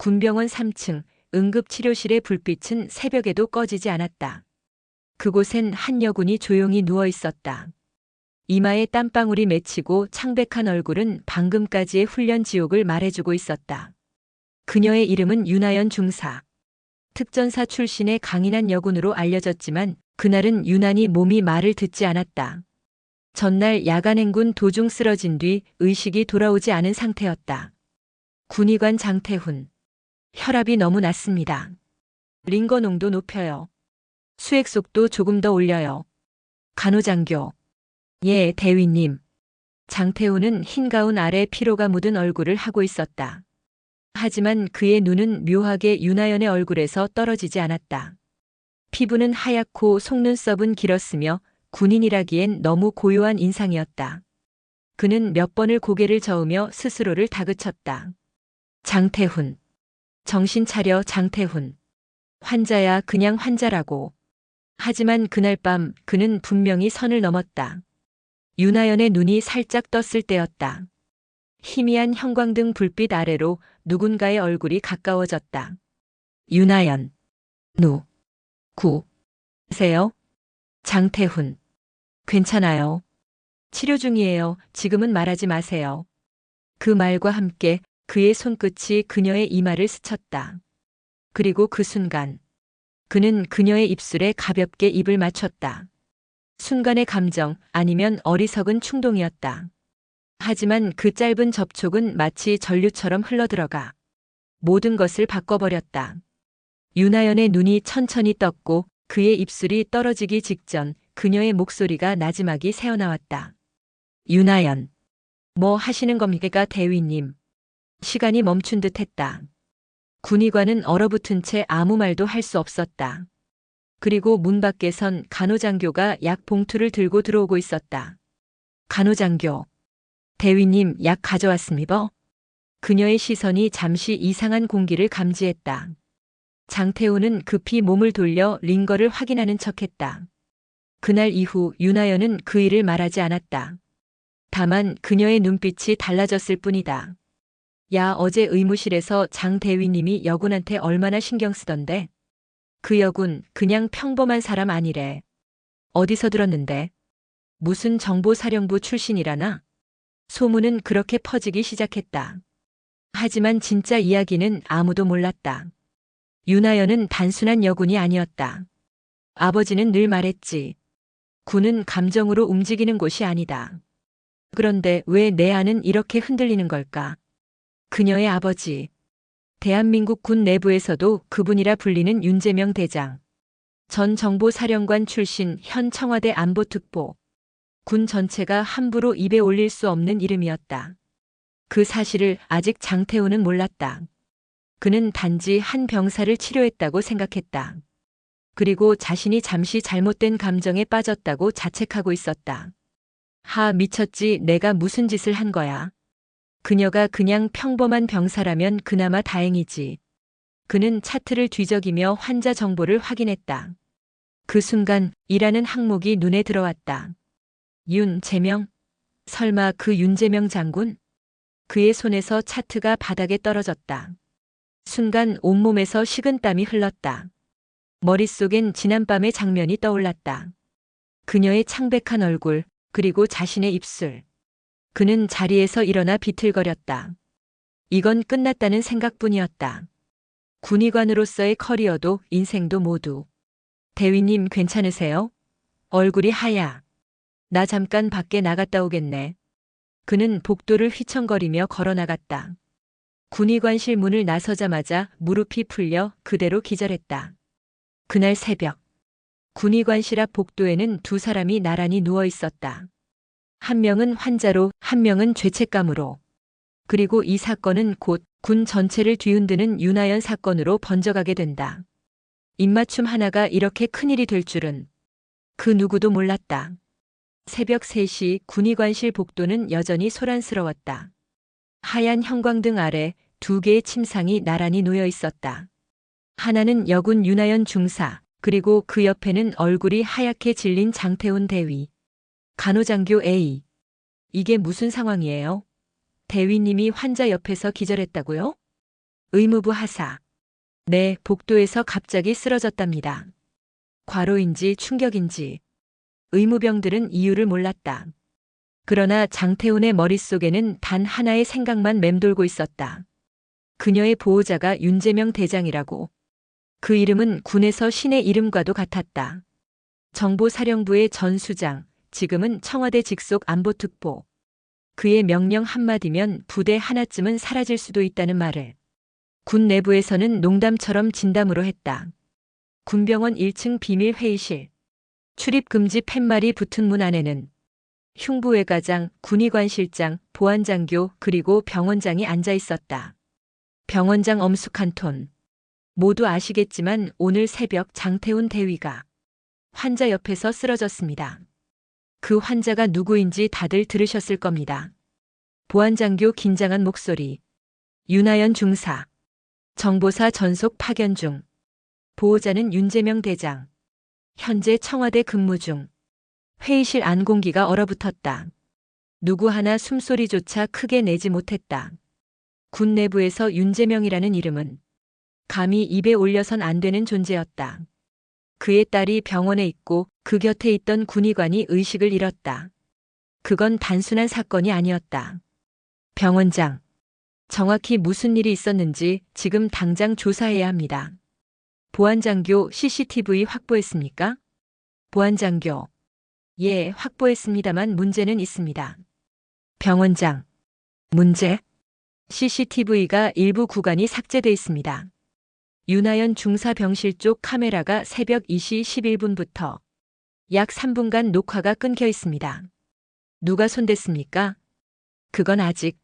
군병원 3층 응급치료실의 불빛은 새벽에도 꺼지지 않았다. 그곳엔 한 여군이 조용히 누워 있었다. 이마에 땀방울이 맺히고 창백한 얼굴은 방금까지의 훈련 지옥을 말해주고 있었다. 그녀의 이름은 윤하연 중사. 특전사 출신의 강인한 여군으로 알려졌지만 그날은 유난히 몸이 말을 듣지 않았다. 전날 야간행군 도중 쓰러진 뒤 의식이 돌아오지 않은 상태였다. 군의관 장태훈. 혈압이 너무 낮습니다. 링거 농도 높여요. 수액 속도 조금 더 올려요. 간호장교. 예, 대위님. 장태훈은 흰 가운 아래 피로가 묻은 얼굴을 하고 있었다. 하지만 그의 눈은 묘하게 윤하연의 얼굴에서 떨어지지 않았다. 피부는 하얗고 속눈썹은 길었으며 군인이라기엔 너무 고요한 인상이었다. 그는 몇 번을 고개를 저으며 스스로를 다그쳤다. 장태훈. 정신 차려, 장태훈. 환자야, 그냥 환자라고. 하지만 그날 밤 그는 분명히 선을 넘었다. 윤하연의 눈이 살짝 떴을 때였다. 희미한 형광등 불빛 아래로 누군가의 얼굴이 가까워졌다. 윤하연. 누구세요? 장태훈. 괜찮아요. 치료 중이에요. 지금은 말하지 마세요. 그 말과 함께 그의 손끝이 그녀의 이마를 스쳤다. 그리고 그 순간 그는 그녀의 입술에 가볍게 입을 맞췄다. 순간의 감정 아니면 어리석은 충동이었다. 하지만 그 짧은 접촉은 마치 전류처럼 흘러들어가 모든 것을 바꿔버렸다. 윤하연의 눈이 천천히 떴고 그의 입술이 떨어지기 직전 그녀의 목소리가 나지막이 새어나왔다. 윤하연. 뭐 하시는 겁니까, 대위님? 시간이 멈춘 듯 했다. 군의관은 얼어붙은 채 아무 말도 할 수 없었다. 그리고 문 밖에선 간호장교가 약 봉투를 들고 들어오고 있었다. 간호장교. 대위님, 약 가져왔습니다. 그녀의 시선이 잠시 이상한 공기를 감지했다. 장태훈은 급히 몸을 돌려 링거를 확인하는 척했다. 그날 이후 윤하연은 그 일을 말하지 않았다. 다만 그녀의 눈빛이 달라졌을 뿐이다. 야, 어제 의무실에서 장 대위님이 여군한테 얼마나 신경 쓰던데? 그 여군 그냥 평범한 사람 아니래. 어디서 들었는데? 무슨 정보사령부 출신이라나? 소문은 그렇게 퍼지기 시작했다. 하지만 진짜 이야기는 아무도 몰랐다. 윤하연은 단순한 여군이 아니었다. 아버지는 늘 말했지. 군은 감정으로 움직이는 곳이 아니다. 그런데 왜 내 안은 이렇게 흔들리는 걸까? 그녀의 아버지. 대한민국 군 내부에서도 그분이라 불리는 윤재명 대장. 전 정보사령관 출신, 현 청와대 안보특보. 군 전체가 함부로 입에 올릴 수 없는 이름이었다. 그 사실을 아직 장태훈은 몰랐다. 그는 단지 한 병사를 치료했다고 생각했다. 그리고 자신이 잠시 잘못된 감정에 빠졌다고 자책하고 있었다. 미쳤지, 내가 무슨 짓을 한 거야. 그녀가 그냥 평범한 병사라면 그나마 다행이지. 그는 차트를 뒤적이며 환자 정보를 확인했다. 그 순간 이라는 항목이 눈에 들어왔다. 윤재명? 설마 그 윤재명 장군? 그의 손에서 차트가 바닥에 떨어졌다. 순간 온몸에서 식은땀이 흘렀다. 머릿속엔 지난밤의 장면이 떠올랐다. 그녀의 창백한 얼굴, 그리고 자신의 입술. 그는 자리에서 일어나 비틀거렸다. 이건 끝났다는 생각뿐이었다. 군의관으로서의 커리어도 인생도 모두. 대위님, 괜찮으세요? 얼굴이 하얗. 나 잠깐 밖에 나갔다 오겠네. 그는 복도를 휘청거리며 걸어나갔다. 군의관실 문을 나서자마자 무릎이 풀려 그대로 기절했다. 그날 새벽 군의관실 앞 복도에는 두 사람이 나란히 누워 있었다. 한 명은 환자로, 한 명은 죄책감으로. 그리고 이 사건은 곧 군 전체를 뒤흔드는 윤하연 사건으로 번져가게 된다. 입맞춤 하나가 이렇게 큰일이 될 줄은 그 누구도 몰랐다. 새벽 3시 군의관실 복도는 여전히 소란스러웠다. 하얀 형광등 아래 두 개의 침상이 나란히 놓여 있었다. 하나는 여군 윤하연 중사, 그리고 그 옆에는 얼굴이 하얗게 질린 장태훈 대위. 간호장교 A. 이게 무슨 상황이에요? 대위님이 환자 옆에서 기절했다고요? 의무부 하사. 네, 복도에서 갑자기 쓰러졌답니다. 과로인지 충격인지. 의무병들은 이유를 몰랐다. 그러나 장태훈의 머릿속에는 단 하나의 생각만 맴돌고 있었다. 그녀의 보호자가 윤재명 대장이라고. 그 이름은 군에서 신의 이름과도 같았다. 정보사령부의 전 수장, 지금은 청와대 직속 안보특보. 그의 명령 한마디면 부대 하나쯤은 사라질 수도 있다는 말을 군 내부에서는 농담처럼 진담으로 했다. 군병원 1층 비밀 회의실. 출입금지 팻말이 붙은 문 안에는 흉부외과장, 군의관실장, 보안장교 그리고 병원장이 앉아 있었다. 병원장 엄숙한 톤. 모두 아시겠지만 오늘 새벽 장태훈 대위가 환자 옆에서 쓰러졌습니다. 그 환자가 누구인지 다들 들으셨을 겁니다. 보안장교 긴장한 목소리. 윤하연 중사. 정보사 전속 파견 중. 보호자는 윤재명 대장. 현재 청와대 근무 중. 회의실 안 공기가 얼어붙었다. 누구 하나 숨소리조차 크게 내지 못했다. 군 내부에서 윤재명이라는 이름은 감히 입에 올려선 안 되는 존재였다. 그의 딸이 병원에 있고 그 곁에 있던 군의관이 의식을 잃었다. 그건 단순한 사건이 아니었다. 병원장. 정확히 무슨 일이 있었는지 지금 당장 조사해야 합니다. 보안장교 CCTV 확보했습니까? 보안장교. 예, 확보했습니다만 문제는 있습니다. 병원장. 문제? CCTV가 일부 구간이 삭제돼 있습니다. 윤하연 중사 병실 쪽 카메라가 새벽 2시 11분부터 약 3분간 녹화가 끊겨 있습니다. 누가 손댔습니까? 그건 아직.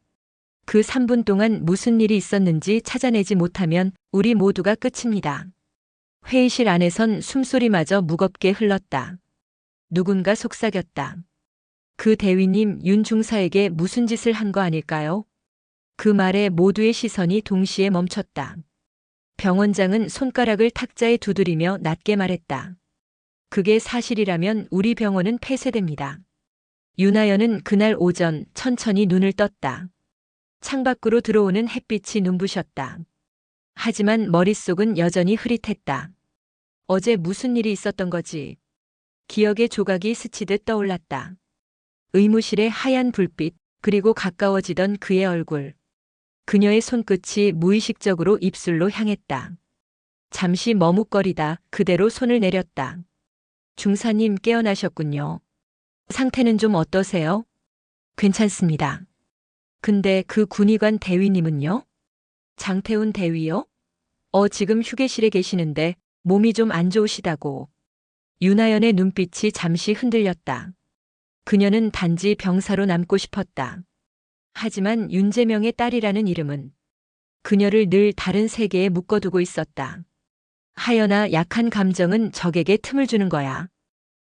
그 3분 동안 무슨 일이 있었는지 찾아내지 못하면 우리 모두가 끝입니다. 회의실 안에선 숨소리마저 무겁게 흘렀다. 누군가 속삭였다. 그 대위님 윤 중사에게 무슨 짓을 한 거 아닐까요? 그 말에 모두의 시선이 동시에 멈췄다. 병원장은 손가락을 탁자에 두드리며 낮게 말했다. 그게 사실이라면 우리 병원은 폐쇄됩니다. 윤하연은 그날 오전 천천히 눈을 떴다. 창밖으로 들어오는 햇빛이 눈부셨다. 하지만 머릿속은 여전히 흐릿했다. 어제 무슨 일이 있었던 거지? 기억의 조각이 스치듯 떠올랐다. 의무실의 하얀 불빛, 그리고 가까워지던 그의 얼굴. 그녀의 손끝이 무의식적으로 입술로 향했다. 잠시 머뭇거리다 그대로 손을 내렸다. 중사님 깨어나셨군요. 상태는 좀 어떠세요? 괜찮습니다. 근데 그 군의관 대위님은요? 장태훈 대위요? 지금 휴게실에 계시는데 몸이 좀 안 좋으시다고. 윤하연의 눈빛이 잠시 흔들렸다. 그녀는 단지 병사로 남고 싶었다. 하지만 윤재명의 딸이라는 이름은 그녀를 늘 다른 세계에 묶어두고 있었다. 하연아, 약한 감정은 적에게 틈을 주는 거야.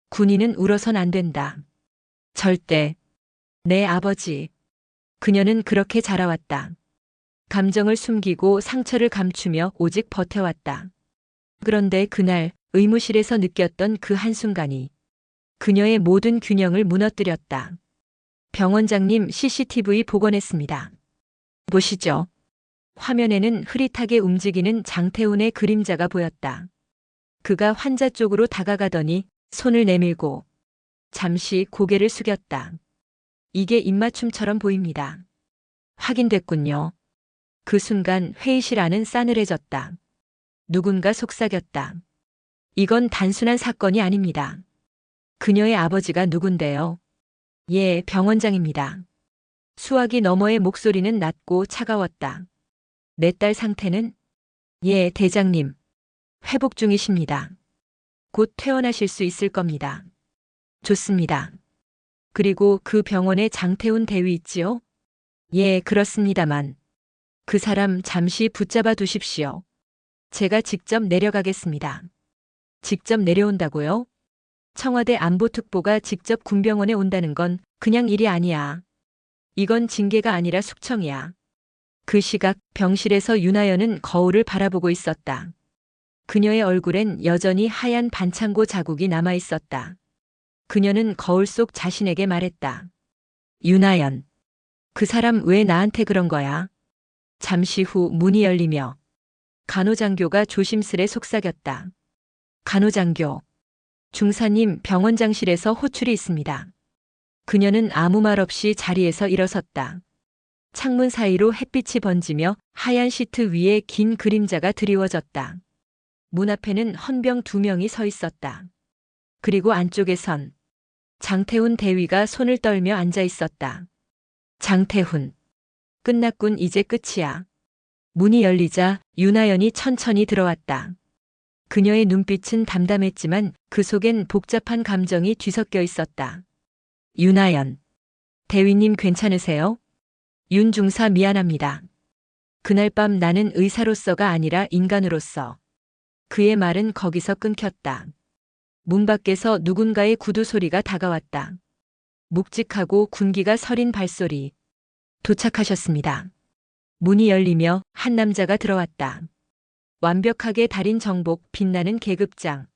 군인은 울어선 안 된다. 절대. 내 아버지. 그녀는 그렇게 자라왔다. 감정을 숨기고 상처를 감추며 오직 버텨왔다. 그런데 그날 의무실에서 느꼈던 그 한순간이 그녀의 모든 균형을 무너뜨렸다. 병원장님 CCTV 복원했습니다. 보시죠. 화면에는 흐릿하게 움직이는 장태훈의 그림자가 보였다. 그가 환자 쪽으로 다가가더니 손을 내밀고 잠시 고개를 숙였다. 이게 입맞춤처럼 보입니다. 확인됐군요. 그 순간 회의실 안은 싸늘해졌다. 누군가 속삭였다. 이건 단순한 사건이 아닙니다. 그녀의 아버지가 누군데요? 예, 병원장입니다. 수화기 너머의 목소리는 낮고 차가웠다. 내 딸 상태는? 예, 대장님. 회복 중이십니다. 곧 퇴원하실 수 있을 겁니다. 좋습니다. 그리고 그 병원에 장태훈 대위 있지요? 예, 그렇습니다만. 그 사람 잠시 붙잡아 두십시오. 제가 직접 내려가겠습니다. 직접 내려온다고요? 청와대 안보특보가 직접 군병원에 온다는 건 그냥 일이 아니야. 이건 징계가 아니라 숙청이야. 그 시각 병실에서 윤하연은 거울을 바라보고 있었다. 그녀의 얼굴엔 여전히 하얀 반창고 자국이 남아 있었다. 그녀는 거울 속 자신에게 말했다. 윤하연. 그 사람 왜 나한테 그런 거야? 잠시 후 문이 열리며 간호장교가 조심스레 속삭였다. 간호장교. 중사님, 병원장실에서 호출이 있습니다. 그녀는 아무 말 없이 자리에서 일어섰다. 창문 사이로 햇빛이 번지며 하얀 시트 위에 긴 그림자가 드리워졌다. 문 앞에는 헌병 2명이 서 있었다. 그리고 안쪽에선 장태훈 대위가 손을 떨며 앉아 있었다. 장태훈. 끝났군, 이제 끝이야. 문이 열리자 윤하연이 천천히 들어왔다. 그녀의 눈빛은 담담했지만 그 속엔 복잡한 감정이 뒤섞여 있었다. 윤하연. 대위님 괜찮으세요? 윤 중사 미안합니다. 그날 밤 나는 의사로서가 아니라 인간으로서. 그의 말은 거기서 끊겼다. 문 밖에서 누군가의 구두 소리가 다가왔다. 묵직하고 군기가 서린 발소리. 도착하셨습니다. 문이 열리며 한 남자가 들어왔다. 완벽하게 다린 정복, 빛나는 계급장.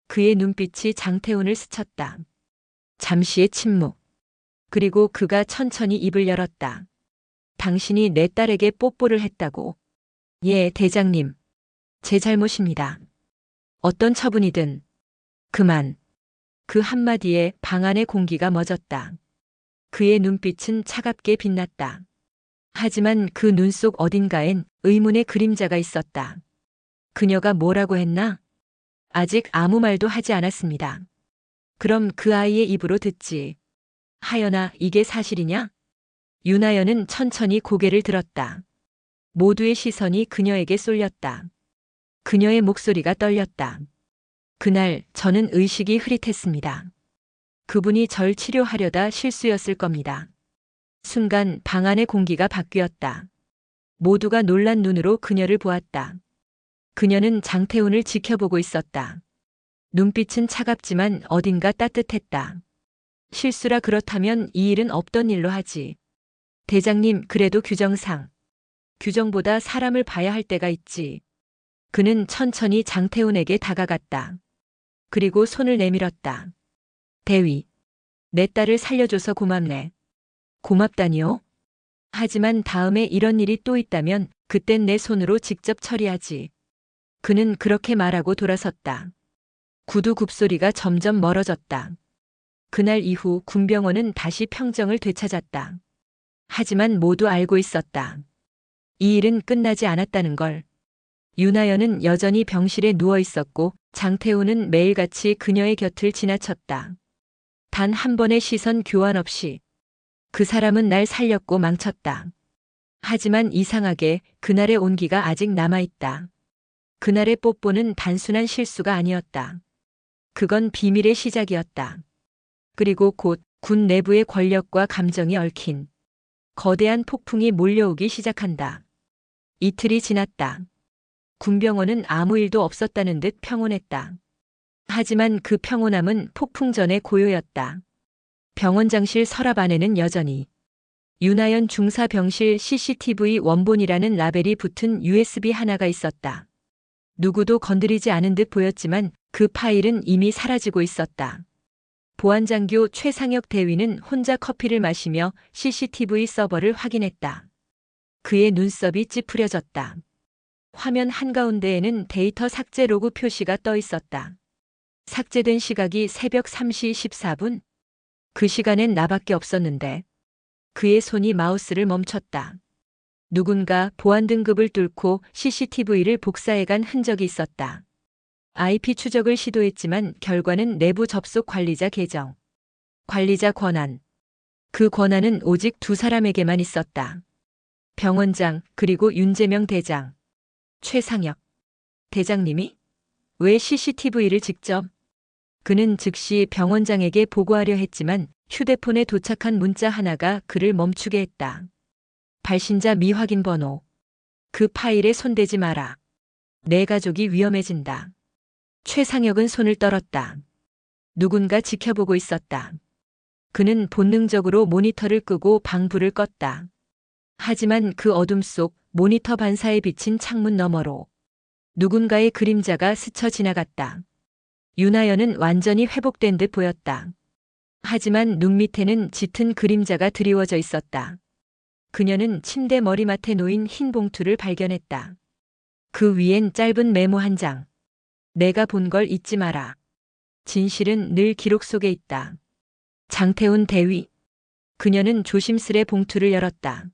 그의 눈빛이 장태훈을 스쳤다. 잠시의 침묵. 그리고 그가 천천히 입을 열었다. 당신이 내 딸에게 뽀뽀를 했다고. 예, 대장님. 제 잘못입니다. 어떤 처분이든. 그만. 그 한마디에 방 안의 공기가 멎었다. 그의 눈빛은 차갑게 빛났다. 하지만 그 눈 속 어딘가엔 의문의 그림자가 있었다. 그녀가 뭐라고 했나? 아직 아무 말도 하지 않았습니다. 그럼 그 아이의 입으로 듣지. 하연아, 이게 사실이냐? 윤하연은 천천히 고개를 들었다. 모두의 시선이 그녀에게 쏠렸다. 그녀의 목소리가 떨렸다. 그날 저는 의식이 흐릿했습니다. 그분이 절 치료하려다 실수였을 겁니다. 순간 방 안의 공기가 바뀌었다. 모두가 놀란 눈으로 그녀를 보았다. 그녀는 장태훈을 지켜보고 있었다. 눈빛은 차갑지만 어딘가 따뜻했다. 실수라 그렇다면 이 일은 없던 일로 하지. 대장님, 그래도 규정상. 규정보다 사람을 봐야 할 때가 있지. 그는 천천히 장태훈에게 다가갔다. 그리고 손을 내밀었다. 대위. 내 딸을 살려줘서 고맙네. 고맙다니요? 하지만 다음에 이런 일이 또 있다면 그땐 내 손으로 직접 처리하지. 그는 그렇게 말하고 돌아섰다. 구두 굽소리가 점점 멀어졌다. 그날 이후 군병원은 다시 평정을 되찾았다. 하지만 모두 알고 있었다. 이 일은 끝나지 않았다는 걸. 윤하연은 여전히 병실에 누워 있었고 장태훈은 매일같이 그녀의 곁을 지나쳤다. 단 한 번의 시선 교환 없이. 그 사람은 날 살렸고 망쳤다. 하지만 이상하게 그날의 온기가 아직 남아있다. 그날의 뽀뽀는 단순한 실수가 아니었다. 그건 비밀의 시작이었다. 그리고 곧 군 내부의 권력과 감정이 얽힌 거대한 폭풍이 몰려오기 시작한다. 이틀이 지났다. 군병원은 아무 일도 없었다는 듯 평온했다. 하지만 그 평온함은 폭풍 전의 고요였다. 병원장실 서랍 안에는 여전히 윤하연 중사 병실 CCTV 원본이라는 라벨이 붙은 USB 하나가 있었다. 누구도 건드리지 않은 듯 보였지만 그 파일은 이미 사라지고 있었다. 보안장교 최상혁 대위는 혼자 커피를 마시며 CCTV 서버를 확인했다. 그의 눈썹이 찌푸려졌다. 화면 한가운데에는 데이터 삭제 로그 표시가 떠 있었다. 삭제된 시각이 새벽 3시 14분. 그 시간엔 나밖에 없었는데. 그의 손이 마우스를 멈췄다. 누군가 보안 등급을 뚫고 CCTV를 복사해간 흔적이 있었다. IP 추적을 시도했지만 결과는 내부 접속 관리자 계정. 관리자 권한. 그 권한은 오직 2사람에게만 있었다. 병원장 그리고 윤재명 대장. 최상혁. 대장님이? 왜 CCTV를 직접? 그는 즉시 병원장에게 보고하려 했지만 휴대폰에 도착한 문자 하나가 그를 멈추게 했다. 발신자 미확인 번호. 그 파일에 손대지 마라. 내 가족이 위험해진다. 최상혁은 손을 떨었다. 누군가 지켜보고 있었다. 그는 본능적으로 모니터를 끄고 방불을 껐다. 하지만 그 어둠 속 모니터 반사에 비친 창문 너머로 누군가의 그림자가 스쳐 지나갔다. 윤하연은 완전히 회복된 듯 보였다. 하지만 눈 밑에는 짙은 그림자가 드리워져 있었다. 그녀는 침대 머리맡에 놓인 흰 봉투를 발견했다. 그 위엔 짧은 메모 한 장. 내가 본 걸 잊지 마라. 진실은 늘 기록 속에 있다. 장태훈 대위. 그녀는 조심스레 봉투를 열었다.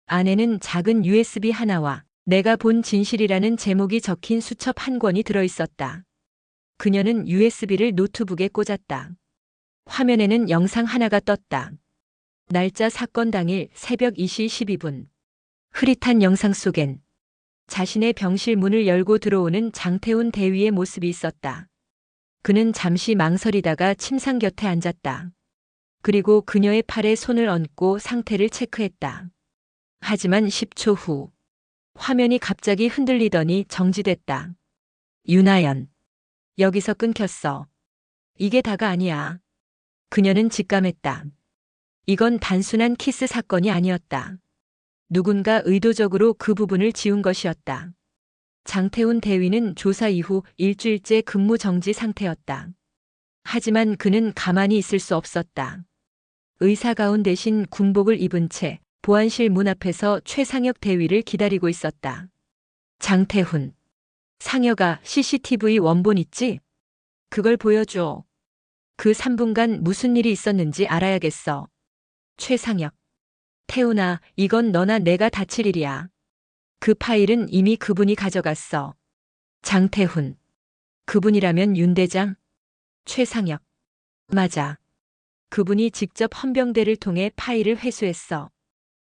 안에는 작은 USB 하나와 내가 본 진실이라는 제목이 적힌 수첩 한 권이 들어있었다. 그녀는 USB를 노트북에 꽂았다. 화면에는 영상 하나가 떴다. 날짜 사건 당일 새벽 2시 12분. 흐릿한 영상 속엔 자신의 병실 문을 열고 들어오는 장태훈 대위의 모습이 있었다. 그는 잠시 망설이다가 침상 곁에 앉았다. 그리고 그녀의 팔에 손을 얹고 상태를 체크했다. 하지만 10초 후 화면이 갑자기 흔들리더니 정지됐다. 윤하연. 여기서 끊겼어. 이게 다가 아니야. 그녀는 직감했다. 이건 단순한 키스 사건이 아니었다. 누군가 의도적으로 그 부분을 지운 것이었다. 장태훈 대위는 조사 이후 일주일째 근무 정지 상태였다. 하지만 그는 가만히 있을 수 없었다. 의사 가운 대신 군복을 입은 채 보안실 문 앞에서 최상혁 대위를 기다리고 있었다. 장태훈. 상혁아, CCTV 원본 있지? 그걸 보여줘. 그 3분간 무슨 일이 있었는지 알아야겠어. 최상혁. 태훈아, 이건 너나 내가 다칠 일이야. 그 파일은 이미 그분이 가져갔어. 장태훈. 그분이라면 윤 대장? 최상혁. 맞아. 그분이 직접 헌병대를 통해 파일을 회수했어.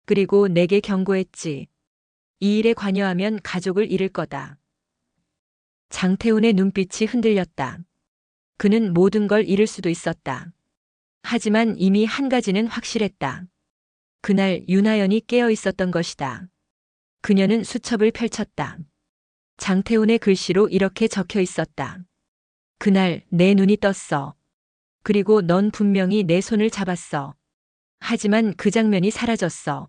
그리고 내게 경고했지. 이 일에 관여하면 가족을 잃을 거다. 장태훈의 눈빛이 흔들렸다. 그는 모든 걸 잃을 수도 있었다. 하지만 이미 한 가지는 확실했다. 그날 윤하연이 깨어 있었던 것이다. 그녀는 수첩을 펼쳤다. 장태훈의 글씨로 이렇게 적혀 있었다. 그날 내 눈이 떴어. 그리고 넌 분명히 내 손을 잡았어. 하지만 그 장면이 사라졌어.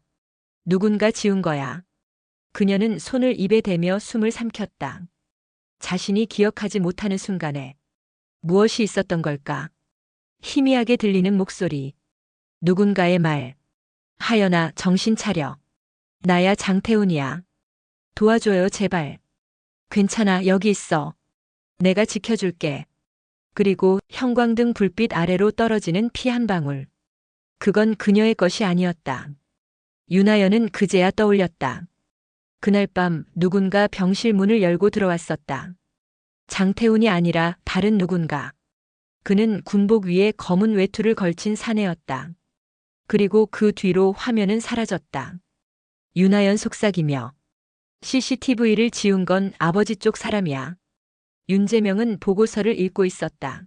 누군가 지운 거야. 그녀는 손을 입에 대며 숨을 삼켰다. 자신이 기억하지 못하는 순간에 무엇이 있었던 걸까? 희미하게 들리는 목소리. 누군가의 말. 하연아, 정신 차려. 나야 장태훈이야. 도와줘요, 제발. 괜찮아, 여기 있어. 내가 지켜줄게. 그리고 형광등 불빛 아래로 떨어지는 피 한 방울. 그건 그녀의 것이 아니었다. 윤하연은 그제야 떠올렸다. 그날 밤 누군가 병실 문을 열고 들어왔었다. 장태훈이 아니라 다른 누군가. 그는 군복 위에 검은 외투를 걸친 사내였다. 그리고 그 뒤로 화면은 사라졌다. 윤하연 속삭이며 CCTV를 지운 건 아버지 쪽 사람이야. 윤재명은 보고서를 읽고 있었다.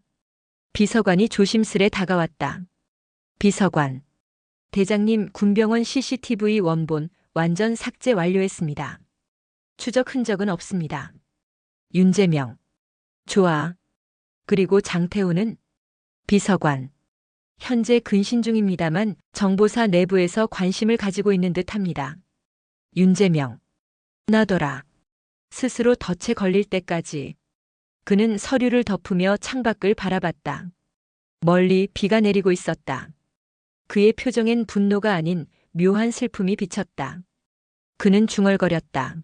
비서관이 조심스레 다가왔다. 비서관. 대장님, 군병원 CCTV 원본 완전 삭제 완료했습니다. 추적 흔적은 없습니다. 윤재명. 좋아. 그리고 장태훈은? 비서관. 현재 근신 중입니다만 정보사 내부에서 관심을 가지고 있는 듯합니다. 윤재명. 나더라. 스스로 덫에 걸릴 때까지. 그는 서류를 덮으며 창밖을 바라봤다. 멀리 비가 내리고 있었다. 그의 표정엔 분노가 아닌 묘한 슬픔이 비쳤다. 그는 중얼거렸다.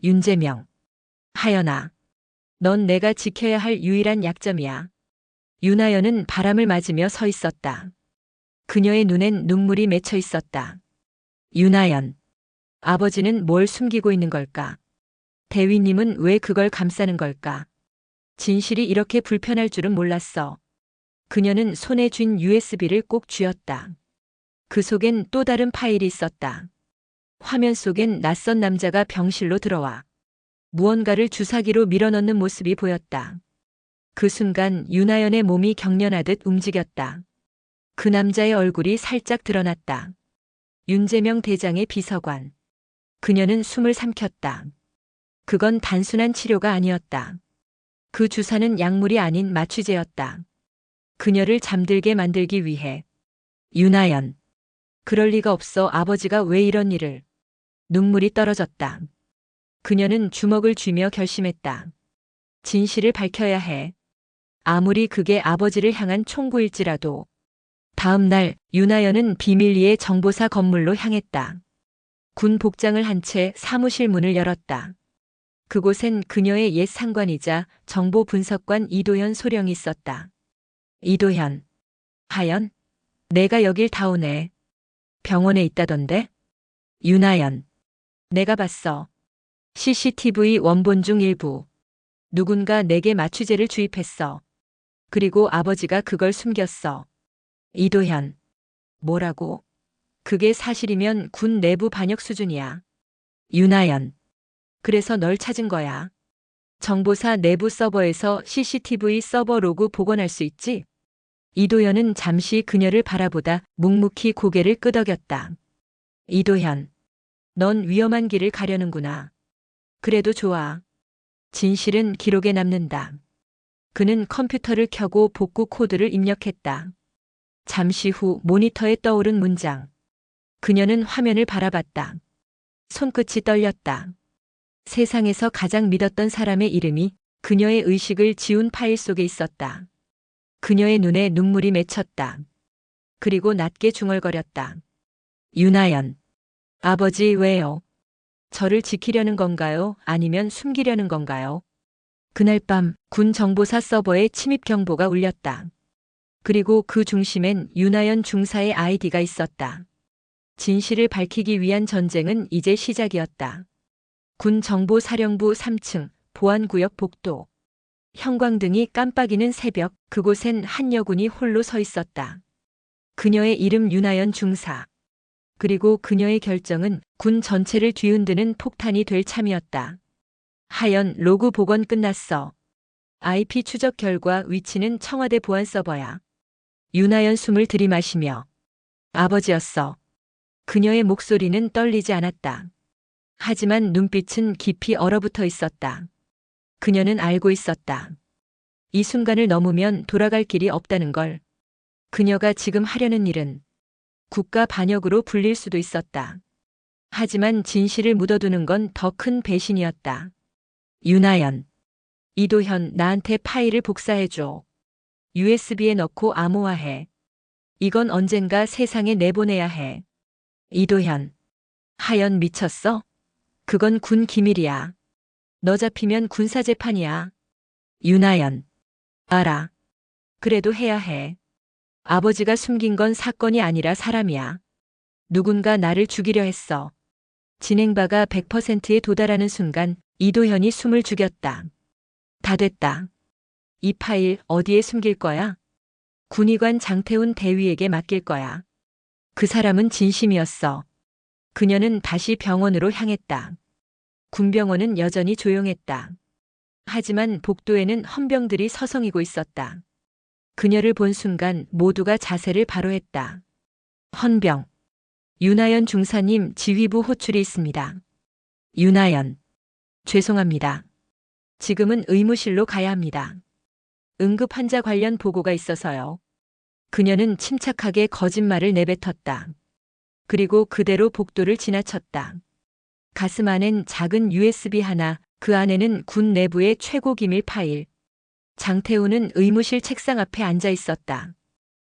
윤재명. 하연아. 넌 내가 지켜야 할 유일한 약점이야. 윤하연은 바람을 맞으며 서 있었다. 그녀의 눈엔 눈물이 맺혀 있었다. 윤하연. 아버지는 뭘 숨기고 있는 걸까? 대위님은 왜 그걸 감싸는 걸까? 진실이 이렇게 불편할 줄은 몰랐어. 그녀는 손에 쥔 USB를 꼭 쥐었다. 그 속엔 또 다른 파일이 있었다. 화면 속엔 낯선 남자가 병실로 들어와 무언가를 주사기로 밀어넣는 모습이 보였다. 그 순간 윤하연의 몸이 경련하듯 움직였다. 그 남자의 얼굴이 살짝 드러났다. 윤재명 대장의 비서관. 그녀는 숨을 삼켰다. 그건 단순한 치료가 아니었다. 그 주사는 약물이 아닌 마취제였다. 그녀를 잠들게 만들기 위해. 윤하연. 그럴 리가 없어. 아버지가 왜 이런 일을. 눈물이 떨어졌다. 그녀는 주먹을 쥐며 결심했다. 진실을 밝혀야 해. 아무리 그게 아버지를 향한 총구일지라도. 다음 날 윤하연은 비밀리에 정보사 건물로 향했다. 군 복장을 한 채 사무실 문을 열었다. 그곳엔 그녀의 옛 상관이자 정보 분석관 이도현 소령이 있었다. 이도현. 하연. 내가 여길 다 오네. 병원에 있다던데? 윤하연. 내가 봤어. CCTV 원본 중 일부. 누군가 내게 마취제를 주입했어. 그리고 아버지가 그걸 숨겼어. 이도현. 뭐라고? 그게 사실이면 군 내부 반역 수준이야. 윤하연. 그래서 널 찾은 거야. 정보사 내부 서버에서 CCTV 서버 로그 복원할 수 있지? 이도현은 잠시 그녀를 바라보다 묵묵히 고개를 끄덕였다. 이도현. 넌 위험한 길을 가려는구나. 그래도 좋아. 진실은 기록에 남는다. 그는 컴퓨터를 켜고 복구 코드를 입력했다. 잠시 후 모니터에 떠오른 문장. 그녀는 화면을 바라봤다. 손끝이 떨렸다. 세상에서 가장 믿었던 사람의 이름이 그녀의 의식을 지운 파일 속에 있었다. 그녀의 눈에 눈물이 맺혔다. 그리고 낮게 중얼거렸다. 윤하연. 아버지 왜요? 저를 지키려는 건가요? 아니면 숨기려는 건가요? 그날 밤 군 정보사 서버에 침입 경보가 울렸다. 그리고 그 중심엔 윤하연 중사의 아이디가 있었다. 진실을 밝히기 위한 전쟁은 이제 시작이었다. 군 정보사령부 3층 보안구역 복도. 형광등이 깜빡이는 새벽, 그곳엔 한 여군이 홀로 서 있었다. 그녀의 이름 윤하연 중사. 그리고 그녀의 결정은 군 전체를 뒤흔드는 폭탄이 될 참이었다. 하연, 로그 복원 끝났어. IP 추적 결과 위치는 청와대 보안 서버야. 윤하연 숨을 들이마시며. 아버지였어. 그녀의 목소리는 떨리지 않았다. 하지만 눈빛은 깊이 얼어붙어 있었다. 그녀는 알고 있었다. 이 순간을 넘으면 돌아갈 길이 없다는 걸. 그녀가 지금 하려는 일은 국가 반역으로 불릴 수도 있었다. 하지만 진실을 묻어두는 건 더 큰 배신이었다. 윤하연. 이도현, 나한테 파일을 복사해줘. USB에 넣고 암호화해. 이건 언젠가 세상에 내보내야 해. 이도현. 하연 미쳤어? 그건 군 기밀이야. 너 잡히면 군사재판이야. 윤하연. 알아. 그래도 해야 해. 아버지가 숨긴 건 사건이 아니라 사람이야. 누군가 나를 죽이려 했어. 진행바가 100%에 도달하는 순간 이도현이 숨을 죽였다. 다 됐다. 이 파일 어디에 숨길 거야? 군의관 장태훈 대위에게 맡길 거야. 그 사람은 진심이었어. 그녀는 다시 병원으로 향했다. 군병원은 여전히 조용했다. 하지만 복도에는 헌병들이 서성이고 있었다. 그녀를 본 순간 모두가 자세를 바로 했다. 헌병. 윤하연 중사님 지휘부 호출이 있습니다. 윤하연. 죄송합니다. 지금은 의무실로 가야 합니다. 응급 환자 관련 보고가 있어서요. 그녀는 침착하게 거짓말을 내뱉었다. 그리고 그대로 복도를 지나쳤다. 가슴 안엔 작은 USB 하나, 그 안에는 군 내부의 최고 기밀 파일. 장태우는 의무실 책상 앞에 앉아 있었다.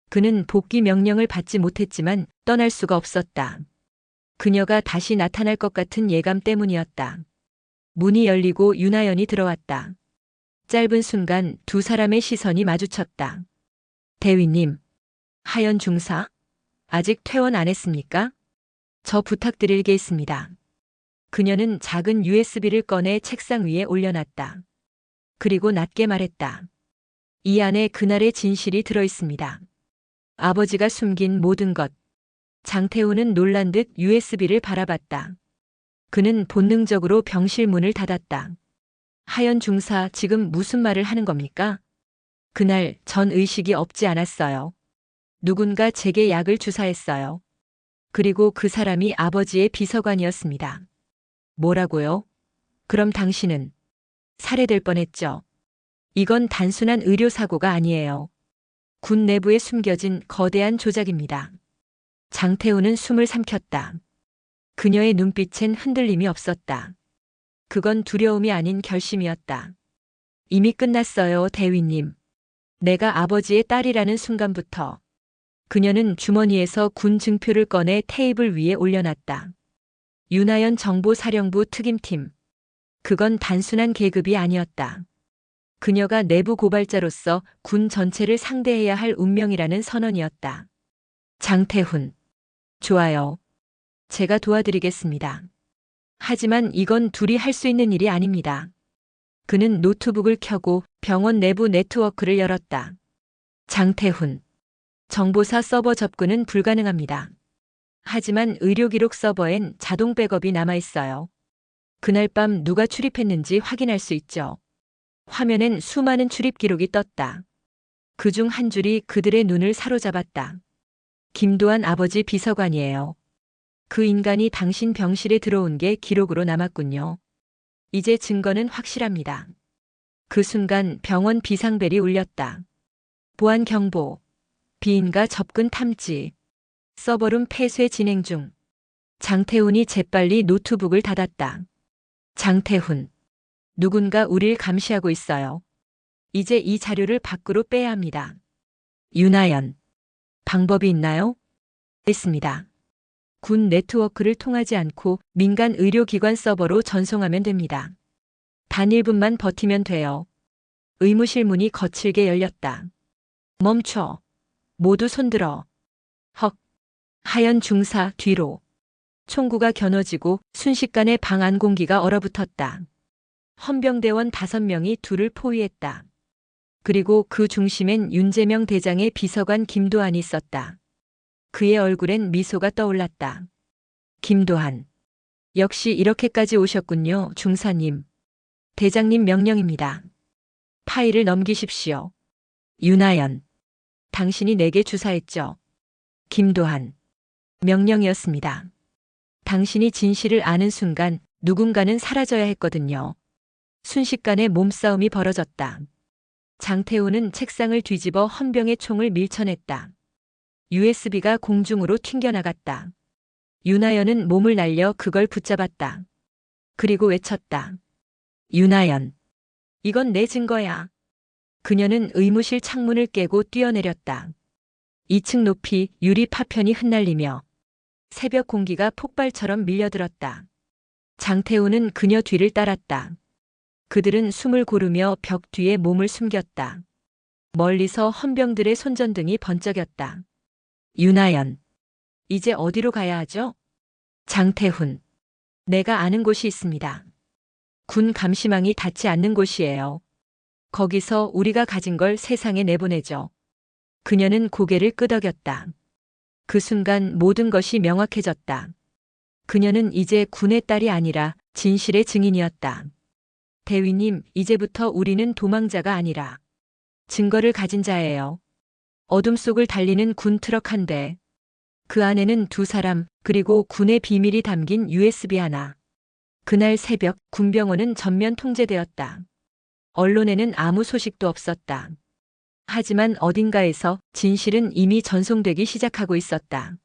그는 복귀 명령을 받지 못했지만 떠날 수가 없었다. 그녀가 다시 나타날 것 같은 예감 때문이었다. 문이 열리고 윤하연이 들어왔다. 짧은 순간 두 사람의 시선이 마주쳤다. 대위님. 하연 중사? 아직 퇴원 안 했습니까? 저 부탁드릴 게 있습니다. 그녀는 작은 USB를 꺼내 책상 위에 올려놨다. 그리고 낮게 말했다. 이 안에 그날의 진실이 들어 있습니다. 아버지가 숨긴 모든 것. 장태우는 놀란 듯 USB를 바라봤다. 그는 본능적으로 병실 문을 닫았다. 하연 중사, 지금 무슨 말을 하는 겁니까? 그날 전 의식이 없지 않았어요. 누군가 제게 약을 주사했어요. 그리고 그 사람이 아버지의 비서관이었습니다. 뭐라고요? 그럼 당신은 살해될 뻔했죠. 이건 단순한 의료사고가 아니에요. 군 내부에 숨겨진 거대한 조작입니다. 장태우는 숨을 삼켰다. 그녀의 눈빛엔 흔들림이 없었다. 그건 두려움이 아닌 결심이었다. 이미 끝났어요, 대위님. 내가 아버지의 딸이라는 순간부터. 그녀는 주머니에서 군 증표를 꺼내 테이블 위에 올려놨다. 윤하연 정보사령부 특임팀. 그건 단순한 계급이 아니었다. 그녀가 내부 고발자로서 군 전체를 상대해야 할 운명이라는 선언이었다. 장태훈. 좋아요. 제가 도와드리겠습니다. 하지만 이건 둘이 할 수 있는 일이 아닙니다. 그는 노트북을 켜고 병원 내부 네트워크를 열었다. 장태훈. 정보사 서버 접근은 불가능합니다. 하지만 의료기록 서버엔 자동 백업이 남아있어요. 그날 밤 누가 출입했는지 확인할 수 있죠. 화면엔 수많은 출입 기록이 떴다. 그중 한 줄이 그들의 눈을 사로잡았다. 김도한 아버지 비서관이에요. 그 인간이 당신 병실에 들어온 게 기록으로 남았군요. 이제 증거는 확실합니다. 그 순간 병원 비상벨이 울렸다. 보안 경보. 비인가 접근 탐지. 서버룸 폐쇄 진행 중. 장태훈이 재빨리 노트북을 닫았다. 장태훈. 누군가 우릴 감시하고 있어요. 이제 이 자료를 밖으로 빼야 합니다. 윤하연. 방법이 있나요? 있습니다. 군 네트워크를 통하지 않고 민간 의료기관 서버로 전송하면 됩니다. 단 1분만 버티면 돼요. 의무실 문이 거칠게 열렸다. 멈춰. 모두 손들어. 헉. 하연 중사 뒤로. 총구가 겨눠지고 순식간에 방 안 공기가 얼어붙었다. 헌병대원 5명이 둘을 포위했다. 그리고 그 중심엔 윤재명 대장의 비서관 김도한이 있었다. 그의 얼굴엔 미소가 떠올랐다. 김도한. 역시 이렇게까지 오셨군요, 중사님. 대장님 명령입니다. 파일을 넘기십시오. 윤하연. 당신이 내게 주사했죠. 김도한. 명령이었습니다. 당신이 진실을 아는 순간 누군가는 사라져야 했거든요. 순식간에 몸싸움이 벌어졌다. 장태훈은 책상을 뒤집어 헌병의 총을 밀쳐냈다. USB가 공중으로 튕겨나갔다. 윤하연은 몸을 날려 그걸 붙잡았다. 그리고 외쳤다. 윤하연. 이건 내 증거야. 그녀는 의무실 창문을 깨고 뛰어내렸다. 2층 높이 유리 파편이 흩날리며 새벽 공기가 폭발처럼 밀려들었다. 장태훈은 그녀 뒤를 따랐다. 그들은 숨을 고르며 벽 뒤에 몸을 숨겼다. 멀리서 헌병들의 손전등이 번쩍였다. 윤하연. 이제 어디로 가야 하죠? 장태훈. 내가 아는 곳이 있습니다. 군 감시망이 닿지 않는 곳이에요. 거기서 우리가 가진 걸 세상에 내보내죠. 그녀는 고개를 끄덕였다. 그 순간 모든 것이 명확해졌다. 그녀는 이제 군의 딸이 아니라 진실의 증인이었다. 대위님, 이제부터 우리는 도망자가 아니라 증거를 가진 자예요. 어둠 속을 달리는 군 트럭 한 대. 그 안에는 2사람, 그리고 군의 비밀이 담긴 USB 하나. 그날 새벽 군병원은 전면 통제되었다. 언론에는 아무 소식도 없었다. 하지만 어딘가에서 진실은 이미 전송되기 시작하고 있었다.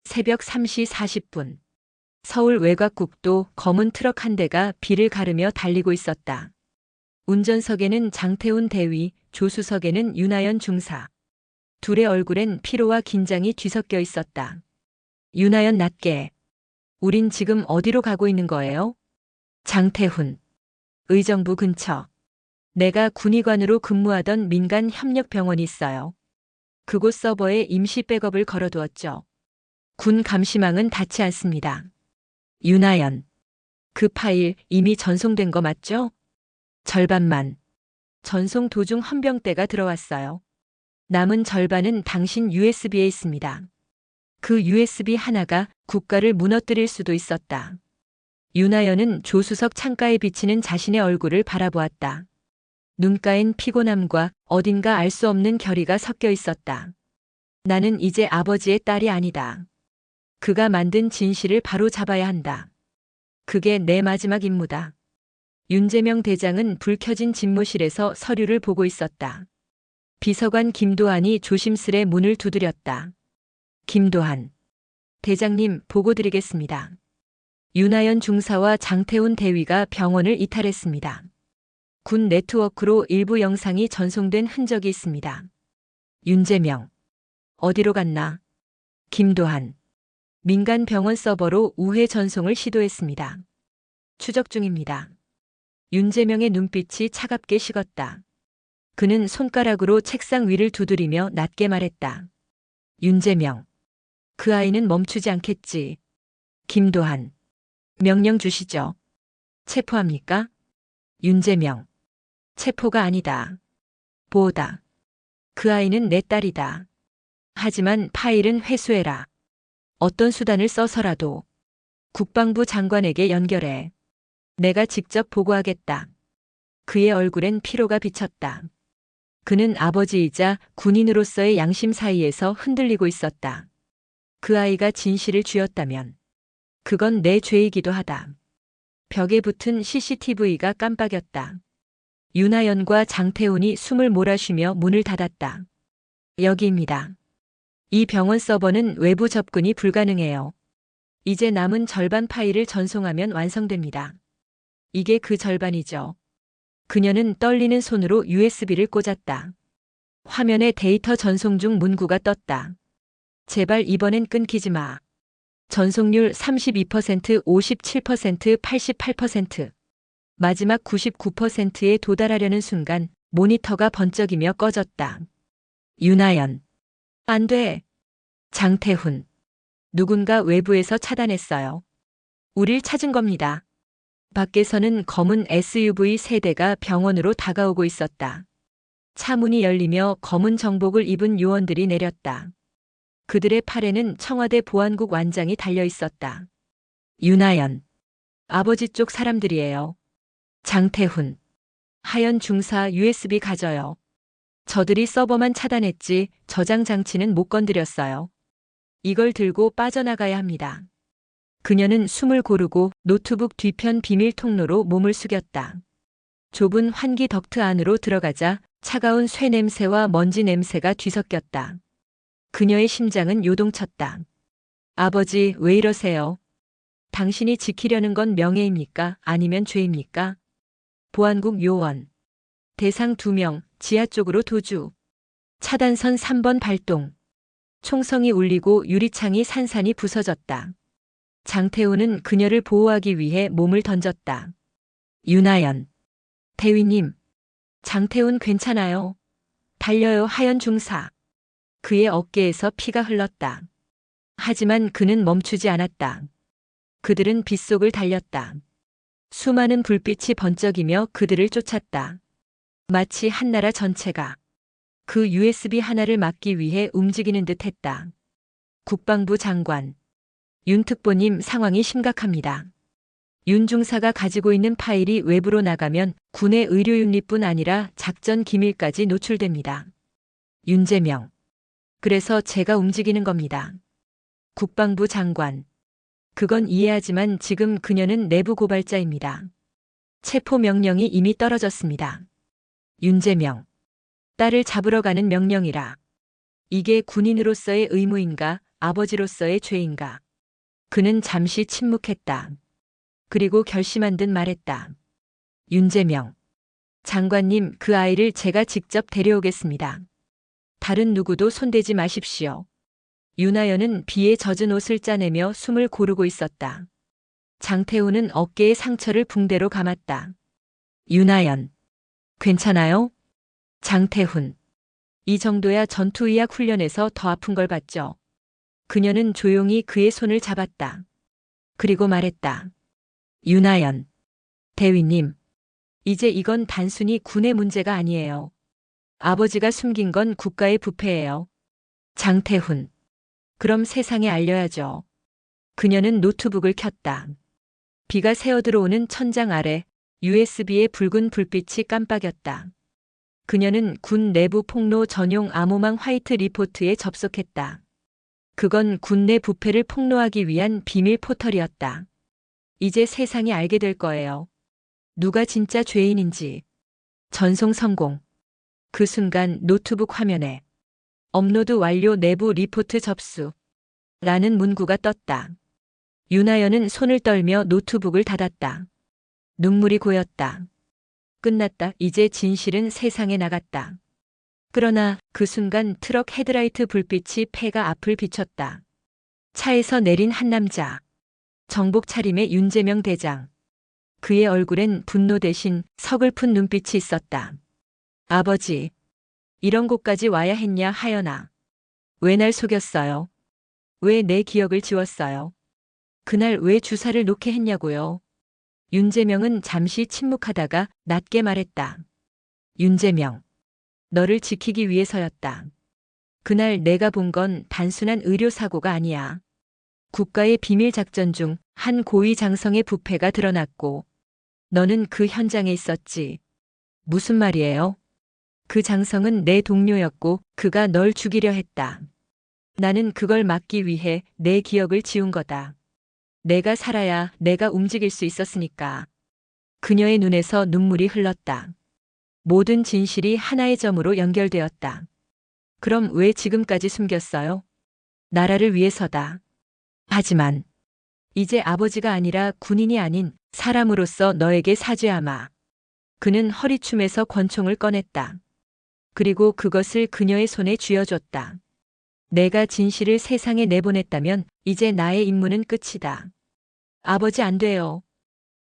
새벽 3시 40분. 서울 외곽국도 검은 트럭 한 대가 비를 가르며 달리고 있었다. 운전석에는 장태훈 대위, 조수석에는 윤하연 중사. 둘의 얼굴엔 피로와 긴장이 뒤섞여 있었다. 윤하연 낮게. 우린 지금 어디로 가고 있는 거예요? 장태훈. 의정부 근처. 내가 군의관으로 근무하던 민간 협력병원이 있어요. 그곳 서버에 임시 백업을 걸어두었죠. 군 감시망은 닿지 않습니다. 윤하연. 그 파일 이미 전송된 거 맞죠? 절반만. 전송 도중 헌병대가 들어왔어요. 남은 절반은 당신 USB에 있습니다. 그 USB 하나가 국가를 무너뜨릴 수도 있었다. 윤하연은 조수석 창가에 비치는 자신의 얼굴을 바라보았다. 눈가엔 피곤함과 어딘가 알 수 없는 결의가 섞여 있었다. 나는 이제 아버지의 딸이 아니다. 그가 만든 진실을 바로 잡아야 한다. 그게 내 마지막 임무다. 윤재명 대장은 불 켜진 집무실에서 서류를 보고 있었다. 비서관 김도한이 조심스레 문을 두드렸다. 김도한. 대장님, 보고 드리겠습니다. 윤하연 중사와 장태훈 대위가 병원을 이탈했습니다. 군 네트워크로 일부 영상이 전송된 흔적이 있습니다. 윤재명. 어디로 갔나? 김도한. 민간 병원 서버로 우회 전송을 시도했습니다. 추적 중입니다. 윤재명의 눈빛이 차갑게 식었다. 그는 손가락으로 책상 위를 두드리며 낮게 말했다. 윤재명. 그 아이는 멈추지 않겠지. 김도한. 명령 주시죠. 체포합니까? 윤재명. 체포가 아니다. 보호다. 그 아이는 내 딸이다. 하지만 파일은 회수해라. 어떤 수단을 써서라도 국방부 장관에게 연결해. 내가 직접 보고하겠다. 그의 얼굴엔 피로가 비쳤다. 그는 아버지이자 군인으로서의 양심 사이에서 흔들리고 있었다. 그 아이가 진실을 쥐었다면 그건 내 죄이기도 하다. 벽에 붙은 CCTV가 깜빡였다. 윤하연과 장태훈이 숨을 몰아쉬며 문을 닫았다. 여기입니다. 이 병원 서버는 외부 접근이 불가능해요. 이제 남은 절반 파일을 전송하면 완성됩니다. 이게 그 절반이죠. 그녀는 떨리는 손으로 USB를 꽂았다. 화면에 데이터 전송 중 문구가 떴다. 제발 이번엔 끊기지 마. 전송률 32%, 57%, 88%. 마지막 99%에 도달하려는 순간 모니터가 번쩍이며 꺼졌다. 윤하연. 안 돼. 장태훈. 누군가 외부에서 차단했어요. 우릴 찾은 겁니다. 밖에서는 검은 SUV 세대가 병원으로 다가오고 있었다. 차 문이 열리며 검은 정복을 입은 요원들이 내렸다. 그들의 팔에는 청와대 보안국 완장이 달려 있었다. 윤하연. 아버지 쪽 사람들이에요. 장태훈. 하연 중사 USB 가져요. 저들이 서버만 차단했지 저장 장치는 못 건드렸어요. 이걸 들고 빠져나가야 합니다. 그녀는 숨을 고르고 노트북 뒤편 비밀 통로로 몸을 숙였다. 좁은 환기 덕트 안으로 들어가자 차가운 쇠 냄새와 먼지 냄새가 뒤섞였다. 그녀의 심장은 요동쳤다. 아버지, 왜 이러세요? 당신이 지키려는 건 명예입니까? 아니면 죄입니까? 보안국 요원. 대상 2명, 지하 쪽으로 도주. 차단선 3번 발동. 총성이 울리고 유리창이 산산이 부서졌다. 장태훈은 그녀를 보호하기 위해 몸을 던졌다. 윤하연. 대위님. 장태훈 괜찮아요. 달려요 하연 중사. 그의 어깨에서 피가 흘렀다. 하지만 그는 멈추지 않았다. 그들은 빗속을 달렸다. 수많은 불빛이 번쩍이며 그들을 쫓았다. 마치 한나라 전체가 그 USB 하나를 막기 위해 움직이는 듯 했다. 국방부 장관. 윤 특보님 상황이 심각합니다. 윤 중사가 가지고 있는 파일이 외부로 나가면 군의 의료윤리뿐 아니라 작전 기밀까지 노출됩니다. 윤재명. 그래서 제가 움직이는 겁니다. 국방부 장관. 그건 이해하지만 지금 그녀는 내부 고발자입니다. 체포 명령이 이미 떨어졌습니다. 윤재명. 딸을 잡으러 가는 명령이라. 이게 군인으로서의 의무인가, 아버지로서의 죄인가. 그는 잠시 침묵했다. 그리고 결심한 듯 말했다. 윤재명. 장관님, 그 아이를 제가 직접 데려오겠습니다. 다른 누구도 손대지 마십시오. 윤하연은 비에 젖은 옷을 짜내며 숨을 고르고 있었다. 장태훈은 어깨에 상처를 붕대로 감았다. 윤하연. 괜찮아요? 장태훈. 이 정도야 전투의학 훈련에서 더 아픈 걸 봤죠. 그녀는 조용히 그의 손을 잡았다. 그리고 말했다. 윤하연. 대위님. 이제 이건 단순히 군의 문제가 아니에요. 아버지가 숨긴 건 국가의 부패예요. 장태훈. 그럼 세상에 알려야죠. 그녀는 노트북을 켰다. 비가 새어들어오는 천장 아래 USB의 붉은 불빛이 깜빡였다. 그녀는 군 내부 폭로 전용 암호망 화이트 리포트에 접속했다. 그건 군 내 부패를 폭로하기 위한 비밀 포털이었다. 이제 세상이 알게 될 거예요. 누가 진짜 죄인인지. 전송 성공. 그 순간 노트북 화면에 업로드 완료 내부 리포트 접수 라는 문구가 떴다. 윤하연은 손을 떨며 노트북을 닫았다. 눈물이 고였다. 끝났다. 이제 진실은 세상에 나갔다. 그러나 그 순간 트럭 헤드라이트 불빛이 폐가 앞을 비췄다. 차에서 내린 한 남자. 정복 차림의 윤재명 대장. 그의 얼굴엔 분노 대신 서글픈 눈빛이 있었다. 아버지, 이런 곳까지 와야 했냐 하연아. 왜 날 속였어요? 왜 내 기억을 지웠어요? 그날 왜 주사를 놓게 했냐고요? 윤재명은 잠시 침묵하다가 낮게 말했다. 윤재명, 너를 지키기 위해서였다. 그날 내가 본 건 단순한 의료사고가 아니야. 국가의 비밀 작전 중 한 고위 장성의 부패가 드러났고, 너는 그 현장에 있었지. 무슨 말이에요? 그 장성은 내 동료였고 그가 널 죽이려 했다. 나는 그걸 막기 위해 내 기억을 지운 거다. 내가 살아야 내가 움직일 수 있었으니까. 그녀의 눈에서 눈물이 흘렀다. 모든 진실이 하나의 점으로 연결되었다. 그럼 왜 지금까지 숨겼어요? 나라를 위해서다. 하지만 이제 아버지가 아니라 군인이 아닌 사람으로서 너에게 사죄하마. 그는 허리춤에서 권총을 꺼냈다. 그리고 그것을 그녀의 손에 쥐어줬다. 내가 진실을 세상에 내보냈다면 이제 나의 임무는 끝이다. 아버지 안 돼요.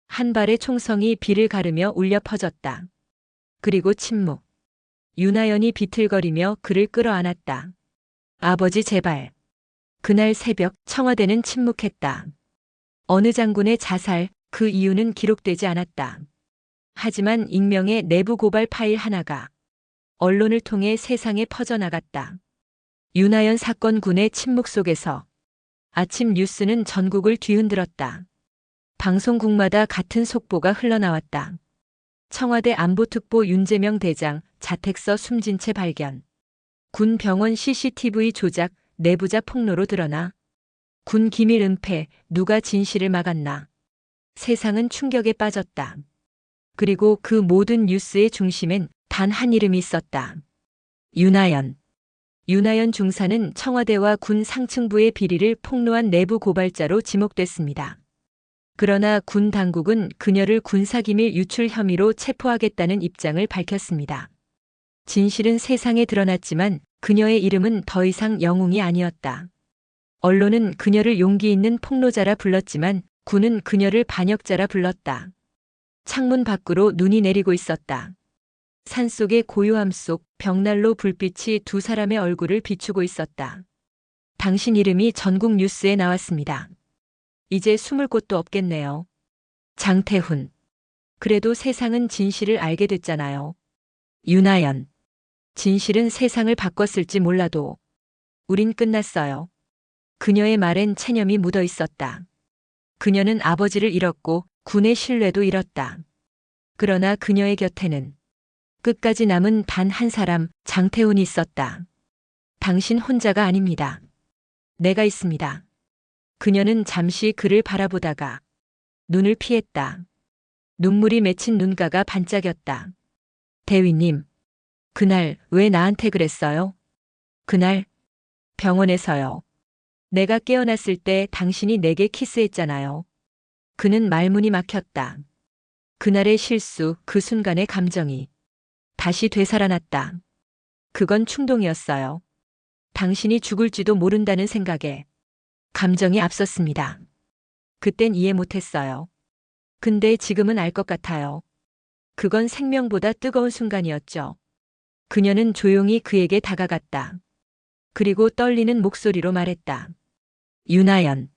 한 발의 총성이 비를 가르며 울려 퍼졌다. 그리고 침묵. 윤하연이 비틀거리며 그를 끌어안았다. 아버지 제발. 그날 새벽 청와대는 침묵했다. 어느 장군의 자살, 그 이유는 기록되지 않았다. 하지만 익명의 내부 고발 파일 하나가 언론을 통해 세상에 퍼져나갔다. 윤하연 사건군의 침묵 속에서 아침 뉴스는 전국을 뒤흔들었다. 방송국마다 같은 속보가 흘러나왔다. 청와대 안보특보 윤재명 대장 자택서 숨진 채 발견. 군 병원 CCTV 조작, 내부자 폭로로 드러나. 군 기밀 은폐, 누가 진실을 막았나. 세상은 충격에 빠졌다. 그리고 그 모든 뉴스의 중심엔 단 한 이름이 있었다. 윤하연. 윤하연 중사는 청와대와 군 상층부의 비리를 폭로한 내부 고발자로 지목됐습니다. 그러나 군 당국은 그녀를 군사기밀 유출 혐의로 체포하겠다는 입장을 밝혔습니다. 진실은 세상에 드러났지만 그녀의 이름은 더 이상 영웅이 아니었다. 언론은 그녀를 용기 있는 폭로자라 불렀지만 군은 그녀를 반역자라 불렀다. 창문 밖으로 눈이 내리고 있었다. 산속의 고요함 속 벽난로 불빛이 두 사람의 얼굴을 비추고 있었다. 당신 이름이 전국 뉴스에 나왔습니다. 이제 숨을 곳도 없겠네요. 장태훈. 그래도 세상은 진실을 알게 됐잖아요. 윤하연. 진실은 세상을 바꿨을지 몰라도 우린 끝났어요. 그녀의 말엔 체념이 묻어 있었다. 그녀는 아버지를 잃었고 군의 신뢰도 잃었다. 그러나 그녀의 곁에는 끝까지 남은 단 한 사람, 장태훈이 있었다. 당신 혼자가 아닙니다. 내가 있습니다. 그녀는 잠시 그를 바라보다가 눈을 피했다. 눈물이 맺힌 눈가가 반짝였다. 대위님, 그날 왜 나한테 그랬어요? 그날 병원에서요. 내가 깨어났을 때 당신이 내게 키스했잖아요. 그는 말문이 막혔다. 그날의 실수, 그 순간의 감정이 다시 되살아났다. 그건 충동이었어요. 당신이 죽을지도 모른다는 생각에 감정이 앞섰습니다. 그땐 이해 못했어요. 근데 지금은 알 것 같아요. 그건 생명보다 뜨거운 순간이었죠. 그녀는 조용히 그에게 다가갔다. 그리고 떨리는 목소리로 말했다. 윤하연,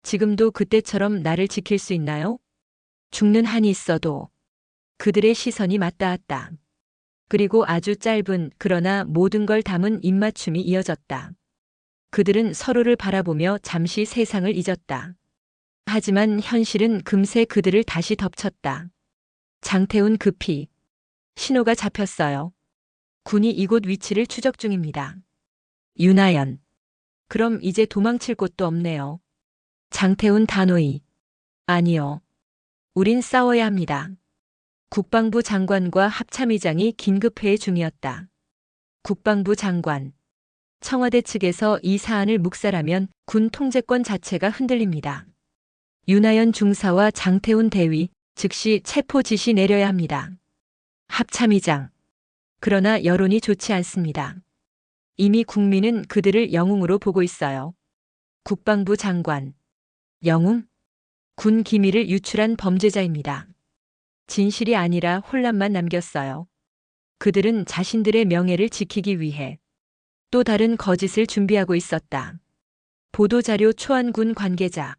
지금도 그때처럼 나를 지킬 수 있나요? 죽는 한이 있어도. 그들의 시선이 맞닿았다. 그리고 아주 짧은 그러나 모든 걸 담은 입맞춤이 이어졌다. 그들은 서로를 바라보며 잠시 세상을 잊었다. 하지만 현실은 금세 그들을 다시 덮쳤다. 장태훈 급히. 신호가 잡혔어요. 군이 이곳 위치를 추적 중입니다. 윤하연. 그럼 이제 도망칠 곳도 없네요. 장태훈 단호히. 아니요. 우린 싸워야 합니다. 국방부 장관과 합참의장이 긴급회의 중이었다. 국방부 장관. 청와대 측에서 이 사안을 묵살하면 군 통제권 자체가 흔들립니다. 윤하연 중사와 장태훈 대위, 즉시 체포 지시 내려야 합니다. 합참의장. 그러나 여론이 좋지 않습니다. 이미 국민은 그들을 영웅으로 보고 있어요. 국방부 장관. 영웅? 군 기밀을 유출한 범죄자입니다. 진실이 아니라 혼란만 남겼어요. 그들은 자신들의 명예를 지키기 위해 또 다른 거짓을 준비하고 있었다. 보도자료 초안군 관계자.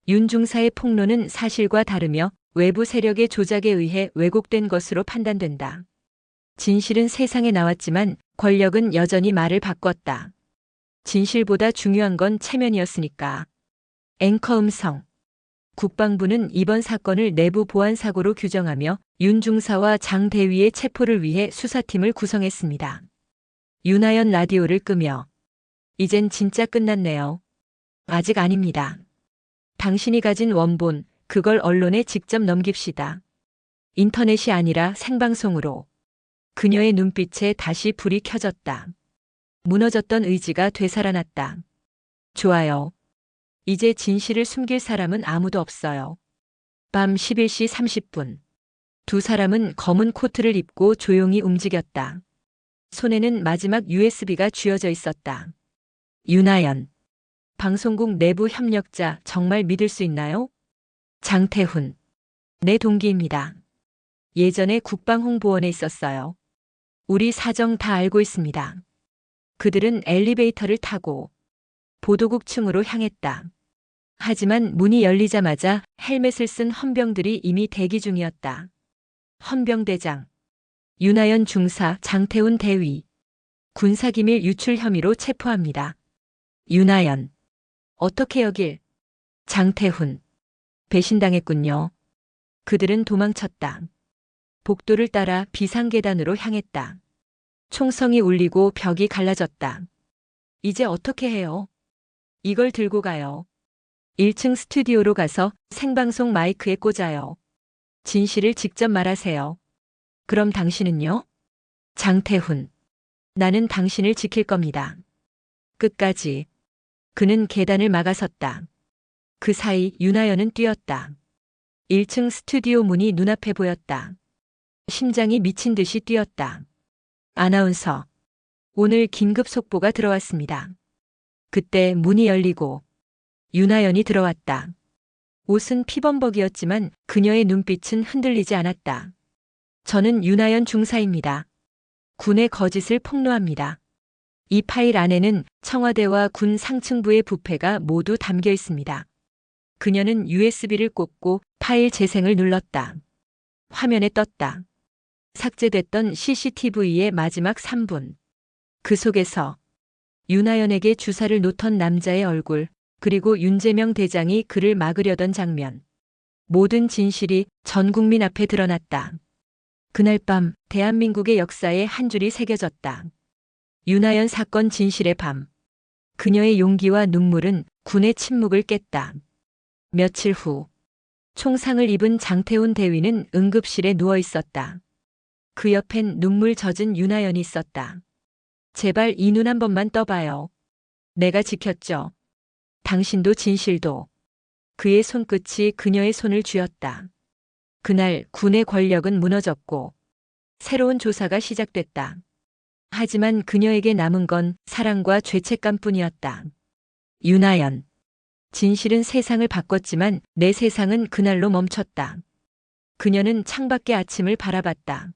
윤 중사의 폭로는 사실과 다르며 외부 세력의 조작에 의해 왜곡된 것으로 판단된다. 진실은 세상에 나왔지만 권력은 여전히 말을 바꿨다. 진실보다 중요한 건 체면이었으니까. 앵커 음성. 국방부는 이번 사건을 내부 보안 사고로 규정하며 윤 중사와 장 대위의 체포를 위해 수사팀을 구성했습니다. 윤하연 라디오를 끄며 이젠 진짜 끝났네요. 아직 아닙니다. 당신이 가진 원본, 그걸 언론에 직접 넘깁시다. 인터넷이 아니라 생방송으로. 그녀의 눈빛에 다시 불이 켜졌다. 무너졌던 의지가 되살아났다. 좋아요. 이제 진실을 숨길 사람은 아무도 없어요. 밤 11시 30분. 두 사람은 검은 코트를 입고 조용히 움직였다. 손에는 마지막 USB가 쥐어져 있었다. 윤하연. 방송국 내부 협력자 정말 믿을 수 있나요? 장태훈. 내 동기입니다. 예전에 국방홍보원에 있었어요. 우리 사정 다 알고 있습니다. 그들은 엘리베이터를 타고 보도국 층으로 향했다. 하지만 문이 열리자마자 헬멧을 쓴 헌병들이 이미 대기 중이었다. 헌병대장. 윤하연 중사, 장태훈 대위. 군사기밀 유출 혐의로 체포합니다. 윤하연. 어떻게 여길? 장태훈. 배신당했군요. 그들은 도망쳤다. 복도를 따라 비상계단으로 향했다. 총성이 울리고 벽이 갈라졌다. 이제 어떻게 해요? 이걸 들고 가요. 1층 스튜디오로 가서 생방송 마이크에 꽂아요. 진실을 직접 말하세요. 그럼 당신은요? 장태훈. 나는 당신을 지킬 겁니다. 끝까지. 그는 계단을 막아섰다. 그 사이 윤하연은 뛰었다. 1층 스튜디오 문이 눈앞에 보였다. 심장이 미친 듯이 뛰었다. 아나운서. 오늘 긴급 속보가 들어왔습니다. 그때 문이 열리고 윤하연이 들어왔다. 옷은 피범벅이었지만 그녀의 눈빛은 흔들리지 않았다. 저는 윤하연 중사입니다. 군의 거짓을 폭로합니다. 이 파일 안에는 청와대와 군 상층부의 부패가 모두 담겨 있습니다. 그녀는 USB를 꽂고 파일 재생을 눌렀다. 화면에 떴다. 삭제됐던 CCTV의 마지막 3분. 그 속에서 윤하연에게 주사를 놓던 남자의 얼굴, 그리고 윤재명 대장이 그를 막으려던 장면. 모든 진실이 전 국민 앞에 드러났다. 그날 밤 대한민국의 역사에 한 줄이 새겨졌다. 윤하연 사건 진실의 밤. 그녀의 용기와 눈물은 군의 침묵을 깼다. 며칠 후 총상을 입은 장태훈 대위는 응급실에 누워 있었다. 그 옆엔 눈물 젖은 윤하연이 있었다. 제발 이 눈 한 번만 떠봐요. 내가 지켰죠. 당신도 진실도. 그의 손끝이 그녀의 손을 쥐었다. 그날 군의 권력은 무너졌고 새로운 조사가 시작됐다. 하지만 그녀에게 남은 건 사랑과 죄책감뿐이었다. 윤하연. 진실은 세상을 바꿨지만 내 세상은 그날로 멈췄다. 그녀는 창밖의 아침을 바라봤다.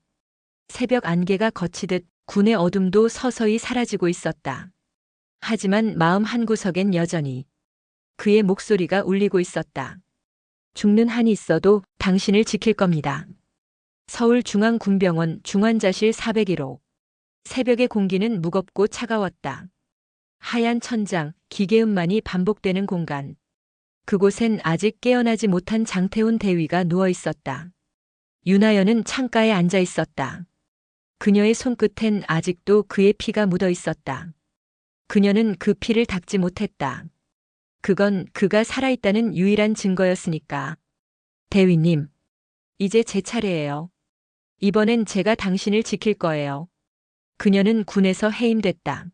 새벽 안개가 걷히듯 군의 어둠도 서서히 사라지고 있었다. 하지만 마음 한구석엔 여전히 그의 목소리가 울리고 있었다. 죽는 한이 있어도 당신을 지킬 겁니다. 서울중앙군병원 중환자실 401호. 새벽의 공기는 무겁고 차가웠다. 하얀 천장, 기계음만이 반복되는 공간. 그곳엔 아직 깨어나지 못한 장태훈 대위가 누워 있었다. 윤하연은 창가에 앉아 있었다. 그녀의 손끝엔 아직도 그의 피가 묻어 있었다. 그녀는 그 피를 닦지 못했다. 그건 그가 살아있다는 유일한 증거였으니까. 대위님, 이제 제 차례예요. 이번엔 제가 당신을 지킬 거예요. 그녀는 군에서 해임됐다.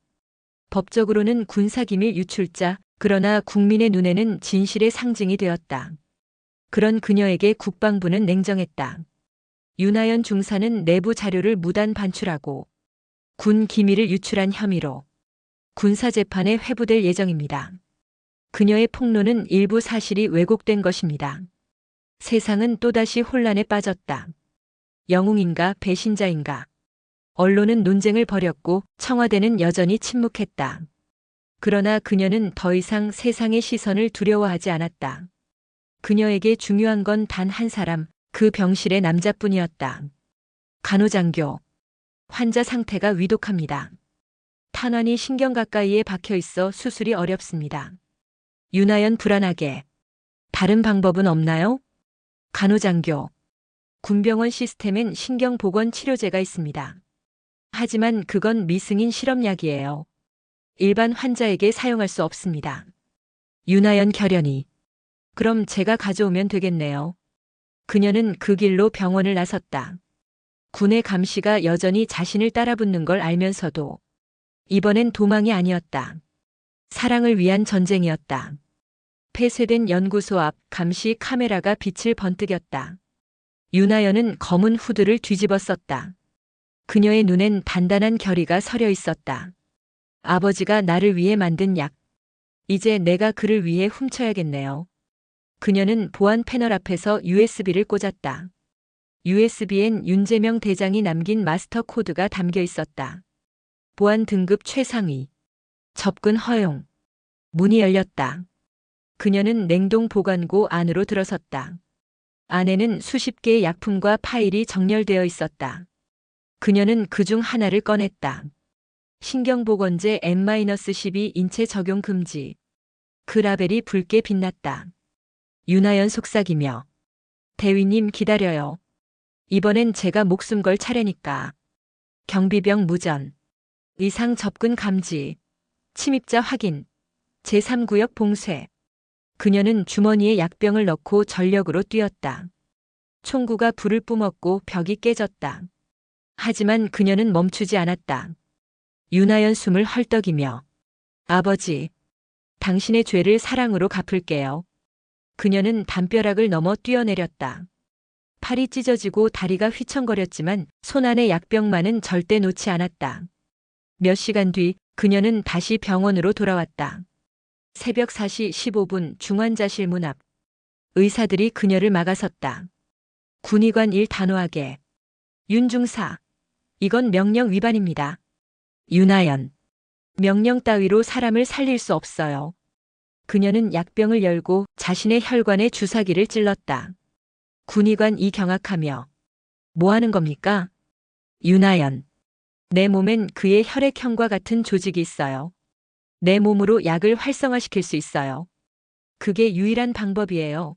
법적으로는 군사기밀 유출자, 그러나 국민의 눈에는 진실의 상징이 되었다. 그런 그녀에게 국방부는 냉정했다. 윤하연 중사는 내부 자료를 무단 반출하고 군 기밀을 유출한 혐의로 군사재판에 회부될 예정입니다. 그녀의 폭로는 일부 사실이 왜곡된 것입니다. 세상은 또다시 혼란에 빠졌다. 영웅인가 배신자인가. 언론은 논쟁을 벌였고 청와대는 여전히 침묵했다. 그러나 그녀는 더 이상 세상의 시선을 두려워하지 않았다. 그녀에게 중요한 건 단 한 사람, 그 병실의 남자뿐이었다. 간호장교. 환자 상태가 위독합니다. 탄환이 신경 가까이에 박혀 있어 수술이 어렵습니다. 윤하연 불안하게. 다른 방법은 없나요? 간호장교. 군병원 시스템엔 신경보건 치료제가 있습니다. 하지만 그건 미승인 실험약이에요. 일반 환자에게 사용할 수 없습니다. 윤하연 결연히. 그럼 제가 가져오면 되겠네요. 그녀는 그 길로 병원을 나섰다. 군의 감시가 여전히 자신을 따라붙는 걸 알면서도 이번엔 도망이 아니었다. 사랑을 위한 전쟁이었다. 폐쇄된 연구소 앞 감시 카메라가 빛을 번뜩였다. 윤하연은 검은 후드를 뒤집어 썼다. 그녀의 눈엔 단단한 결의가 서려 있었다. 아버지가 나를 위해 만든 약. 이제 내가 그를 위해 훔쳐야겠네요. 그녀는 보안 패널 앞에서 USB를 꽂았다. USB엔 윤재명 대장이 남긴 마스터 코드가 담겨 있었다. 보안 등급 최상위. 접근 허용. 문이 열렸다. 그녀는 냉동 보관고 안으로 들어섰다. 안에는 수십 개의 약품과 파일이 정렬되어 있었다. 그녀는 그중 하나를 꺼냈다. 신경보건제 N-12 인체 적용 금지. 그 라벨이 붉게 빛났다. 윤하연 속삭이며. 대위님 기다려요. 이번엔 제가 목숨 걸 차례니까. 경비병 무전. 의상 접근 감지. 침입자 확인. 제3구역 봉쇄. 그녀는 주머니에 약병을 넣고 전력으로 뛰었다. 총구가 불을 뿜었고 벽이 깨졌다. 하지만 그녀는 멈추지 않았다. 윤하연 숨을 헐떡이며. 아버지, 당신의 죄를 사랑으로 갚을게요. 그녀는 담벼락을 넘어 뛰어내렸다. 팔이 찢어지고 다리가 휘청거렸지만 손 안의 약병만은 절대 놓지 않았다. 몇 시간 뒤 그녀는 다시 병원으로 돌아왔다. 새벽 4시 15분 중환자실 문 앞. 의사들이 그녀를 막아섰다. 군의관 1 단호하게. 윤 중사. 이건 명령 위반입니다. 윤하연. 명령 따위로 사람을 살릴 수 없어요. 그녀는 약병을 열고 자신의 혈관에 주사기를 찔렀다. 군의관 2 경악하며. 뭐 하는 겁니까? 윤하연. 내 몸엔 그의 혈액형과 같은 조직이 있어요. 내 몸으로 약을 활성화시킬 수 있어요. 그게 유일한 방법이에요.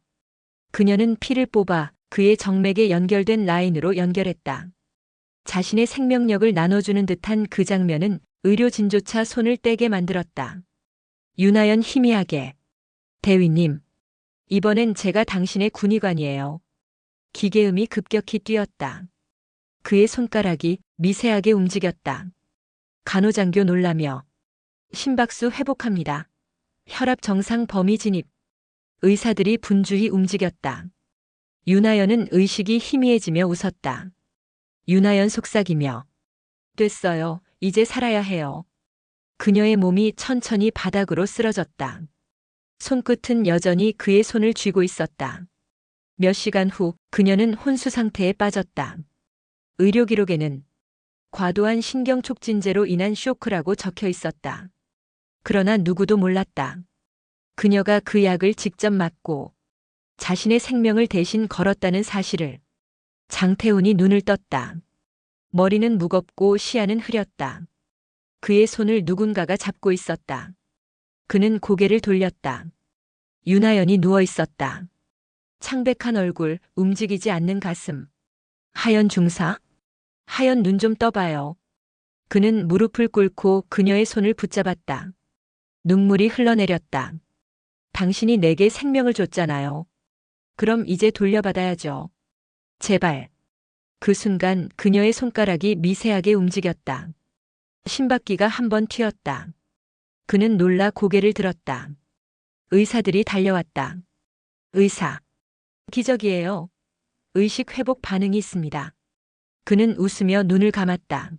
그녀는 피를 뽑아 그의 정맥에 연결된 라인으로 연결했다. 자신의 생명력을 나눠주는 듯한 그 장면은 의료진조차 손을 떼게 만들었다. 윤하연 희미하게. 대위님. 이번엔 제가 당신의 군의관이에요. 기계음이 급격히 뛰었다. 그의 손가락이 미세하게 움직였다. 간호장교 놀라며. 심박수 회복합니다. 혈압 정상 범위 진입. 의사들이 분주히 움직였다. 윤하연은 의식이 희미해지며 웃었다. 윤하연 속삭이며. 됐어요. 이제 살아야 해요. 그녀의 몸이 천천히 바닥으로 쓰러졌다. 손끝은 여전히 그의 손을 쥐고 있었다. 몇 시간 후 그녀는 혼수 상태에 빠졌다. 의료 기록에는 과도한 신경촉진제로 인한 쇼크라고 적혀 있었다. 그러나 누구도 몰랐다. 그녀가 그 약을 직접 맞고 자신의 생명을 대신 걸었다는 사실을. 장태훈이 눈을 떴다. 머리는 무겁고 시야는 흐렸다. 그의 손을 누군가가 잡고 있었다. 그는 고개를 돌렸다. 윤하연이 누워 있었다. 창백한 얼굴, 움직이지 않는 가슴. 하연 중사? 하연 눈 좀 떠봐요. 그는 무릎을 꿇고 그녀의 손을 붙잡았다. 눈물이 흘러내렸다. 당신이 내게 생명을 줬잖아요. 그럼 이제 돌려받아야죠. 제발. 그 순간 그녀의 손가락이 미세하게 움직였다. 심박기가 한 번 튀었다. 그는 놀라 고개를 들었다. 의사들이 달려왔다. 의사. 기적이에요. 의식 회복 반응이 있습니다. 그는 웃으며 눈을 감았다.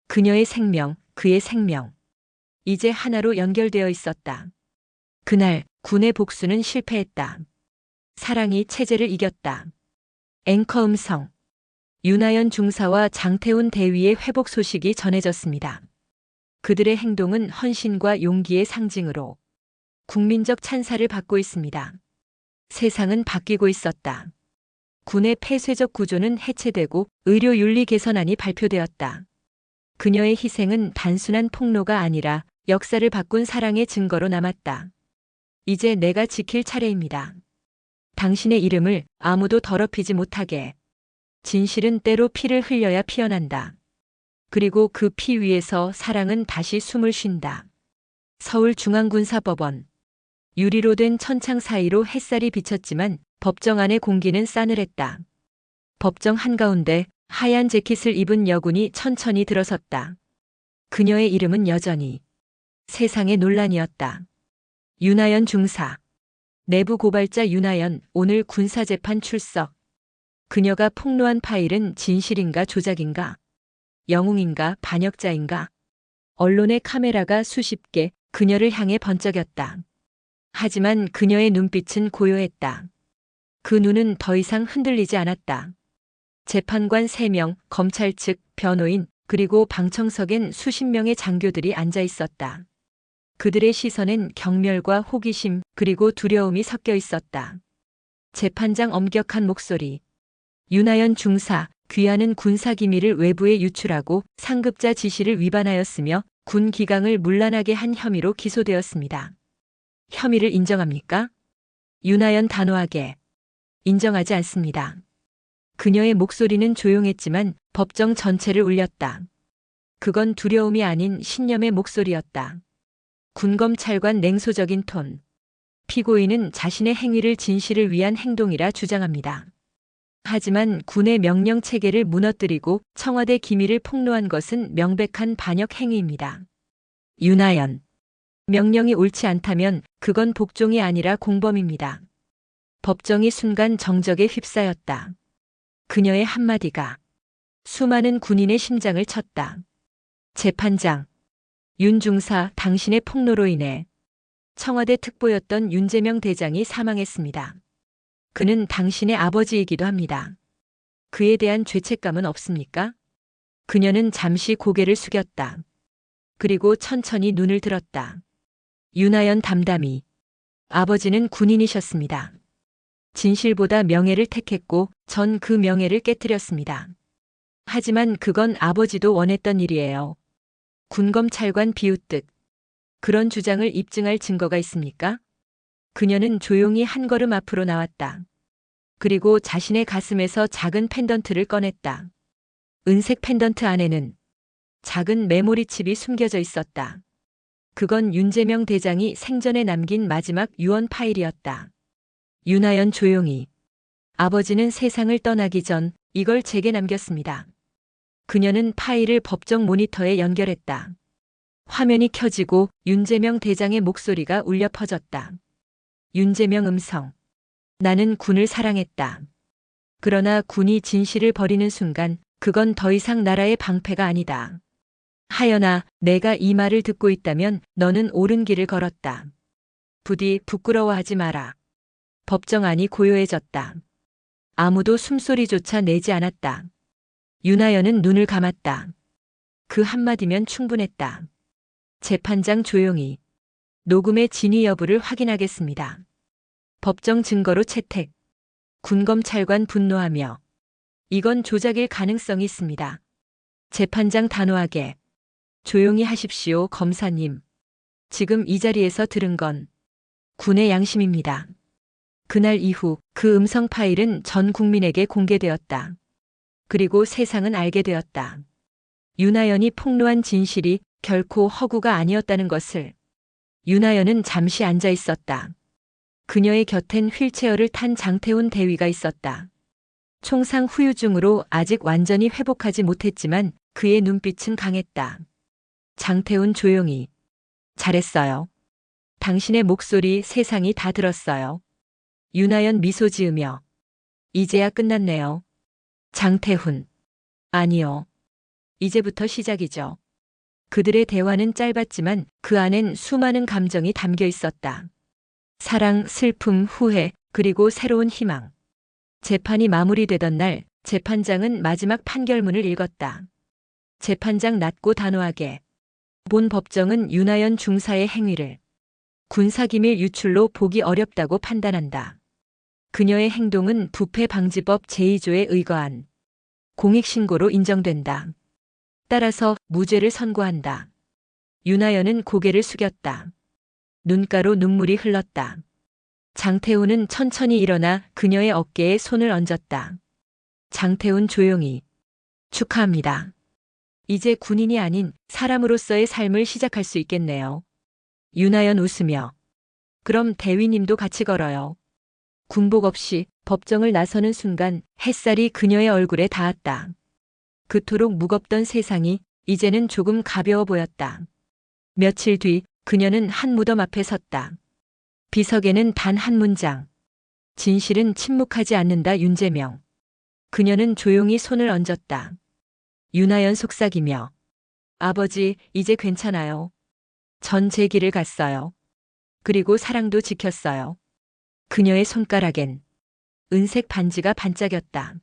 그녀의 생명, 그의 생명. 이제 하나로 연결되어 있었다. 그날 군의 복수는 실패했다. 사랑이 체제를 이겼다. 앵커 음성. 윤하연 중사와 장태훈 대위의 회복 소식이 전해졌습니다. 그들의 행동은 헌신과 용기의 상징으로 국민적 찬사를 받고 있습니다. 세상은 바뀌고 있었다. 군의 폐쇄적 구조는 해체되고 의료 윤리 개선안이 발표되었다. 그녀의 희생은 단순한 폭로가 아니라 역사를 바꾼 사랑의 증거로 남았다. 이제 내가 지킬 차례입니다. 당신의 이름을 아무도 더럽히지 못하게. 진실은 때로 피를 흘려야 피어난다. 그리고 그 피 위에서 사랑은 다시 숨을 쉰다. 서울중앙군사법원. 유리로 된 천창 사이로 햇살이 비쳤지만 법정 안의 공기는 싸늘했다. 법정 한가운데 하얀 재킷을 입은 여군이 천천히 들어섰다. 그녀의 이름은 여전히 세상의 논란이었다. 윤하연 중사. 내부 고발자 윤하연 오늘 군사재판 출석. 그녀가 폭로한 파일은 진실인가 조작인가? 영웅인가 반역자인가? 언론의 카메라가 수십 개 그녀를 향해 번쩍였다. 하지만 그녀의 눈빛은 고요했다. 그 눈은 더 이상 흔들리지 않았다. 재판관 3명, 검찰 측, 변호인, 그리고 방청석엔 수십 명의 장교들이 앉아 있었다. 그들의 시선엔 경멸과 호기심, 그리고 두려움이 섞여 있었다. 재판장 엄격한 목소리. 윤하연 중사, 귀하는 군사기밀을 외부에 유출하고 상급자 지시를 위반하였으며 군 기강을 문란하게 한 혐의로 기소되었습니다. 혐의를 인정합니까? 윤하연 단호하게. 인정하지 않습니다. 그녀의 목소리는 조용했지만 법정 전체를 울렸다. 그건 두려움이 아닌 신념의 목소리였다. 군검찰관 냉소적인 톤. 피고인은 자신의 행위를 진실을 위한 행동이라 주장합니다. 하지만 군의 명령 체계를 무너뜨리고 청와대 기밀을 폭로한 것은 명백한 반역 행위입니다. 윤하연. 명령이 옳지 않다면 그건 복종이 아니라 공범입니다. 법정이 순간 정적에 휩싸였다. 그녀의 한마디가 수많은 군인의 심장을 쳤다. 재판장. 윤 중사, 당신의 폭로로 인해 청와대 특보였던 윤재명 대장이 사망했습니다. 그는 당신의 아버지이기도 합니다. 그에 대한 죄책감은 없습니까? 그녀는 잠시 고개를 숙였다. 그리고 천천히 눈을 들었다. 윤하연 담담히. 아버지는 군인이셨습니다. 진실보다 명예를 택했고 전 그 명예를 깨뜨렸습니다. 하지만 그건 아버지도 원했던 일이에요. 군검찰관 비웃듯. 그런 주장을 입증할 증거가 있습니까? 그녀는 조용히 한 걸음 앞으로 나왔다. 그리고 자신의 가슴에서 작은 펜던트를 꺼냈다. 은색 펜던트 안에는 작은 메모리 칩이 숨겨져 있었다. 그건 윤재명 대장이 생전에 남긴 마지막 유언 파일이었다. 윤하연 조용히. 아버지는 세상을 떠나기 전 이걸 제게 남겼습니다. 그녀는 파일을 법정 모니터에 연결했다. 화면이 켜지고 윤재명 대장의 목소리가 울려 퍼졌다. 윤재명 음성. 나는 군을 사랑했다. 그러나 군이 진실을 버리는 순간 그건 더 이상 나라의 방패가 아니다. 하연아, 내가 이 말을 듣고 있다면 너는 옳은 길을 걸었다. 부디 부끄러워하지 마라. 법정 안이 고요해졌다. 아무도 숨소리조차 내지 않았다. 윤하연은 눈을 감았다. 그 한마디면 충분했다. 재판장 조용히. 녹음의 진위 여부를 확인하겠습니다. 법정 증거로 채택. 군검찰관 분노하며. 이건 조작일 가능성이 있습니다. 재판장 단호하게. 조용히 하십시오, 검사님. 지금 이 자리에서 들은 건 군의 양심입니다. 그날 이후 그 음성 파일은 전 국민에게 공개되었다. 그리고 세상은 알게 되었다. 윤하연이 폭로한 진실이 결코 허구가 아니었다는 것을. 윤하연은 잠시 앉아 있었다. 그녀의 곁엔 휠체어를 탄 장태훈 대위가 있었다. 총상 후유증으로 아직 완전히 회복하지 못했지만 그의 눈빛은 강했다. 장태훈 조용히. 잘했어요. 당신의 목소리 세상이 다 들었어요. 윤하연 미소 지으며. 이제야 끝났네요. 장태훈. 아니요. 이제부터 시작이죠. 그들의 대화는 짧았지만 그 안엔 수많은 감정이 담겨 있었다. 사랑, 슬픔, 후회, 그리고 새로운 희망. 재판이 마무리되던 날, 재판장은 마지막 판결문을 읽었다. 재판장 낮고 단호하게. 본 법정은 윤하연 중사의 행위를 군사기밀 유출로 보기 어렵다고 판단한다. 그녀의 행동은 부패방지법 제2조에 의거한 공익신고로 인정된다. 따라서 무죄를 선고한다. 윤하연은 고개를 숙였다. 눈가로 눈물이 흘렀다. 장태훈은 천천히 일어나 그녀의 어깨에 손을 얹었다. 장태훈 조용히. 축하합니다. 이제 군인이 아닌 사람으로서의 삶을 시작할 수 있겠네요. 윤하연 웃으며. 그럼 대위님도 같이 걸어요. 군복 없이 법정을 나서는 순간 햇살이 그녀의 얼굴에 닿았다. 그토록 무겁던 세상이 이제는 조금 가벼워 보였다. 며칠 뒤 그녀는 한 무덤 앞에 섰다. 비석에는 단 한 문장. 진실은 침묵하지 않는다 윤재명. 그녀는 조용히 손을 얹었다. 윤하연 속삭이며. 아버지, 이제 괜찮아요. 전 제 길을 갔어요. 그리고 사랑도 지켰어요. 그녀의 손가락엔 은색 반지가 반짝였다.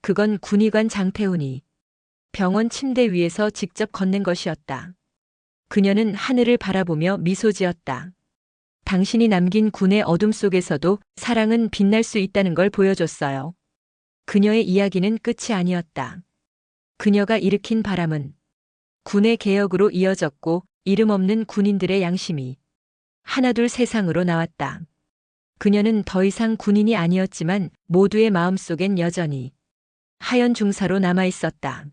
그건 군의관 장태훈이 병원 침대 위에서 직접 건넨 것이었다. 그녀는 하늘을 바라보며 미소 지었다. 당신이 남긴 군의 어둠 속에서도 사랑은 빛날 수 있다는 걸 보여줬어요. 그녀의 이야기는 끝이 아니었다. 그녀가 일으킨 바람은 군의 개혁으로 이어졌고 이름 없는 군인들의 양심이 하나둘 세상으로 나왔다. 그녀는 더 이상 군인이 아니었지만 모두의 마음속엔 여전히 하연 중사로 남아있었다.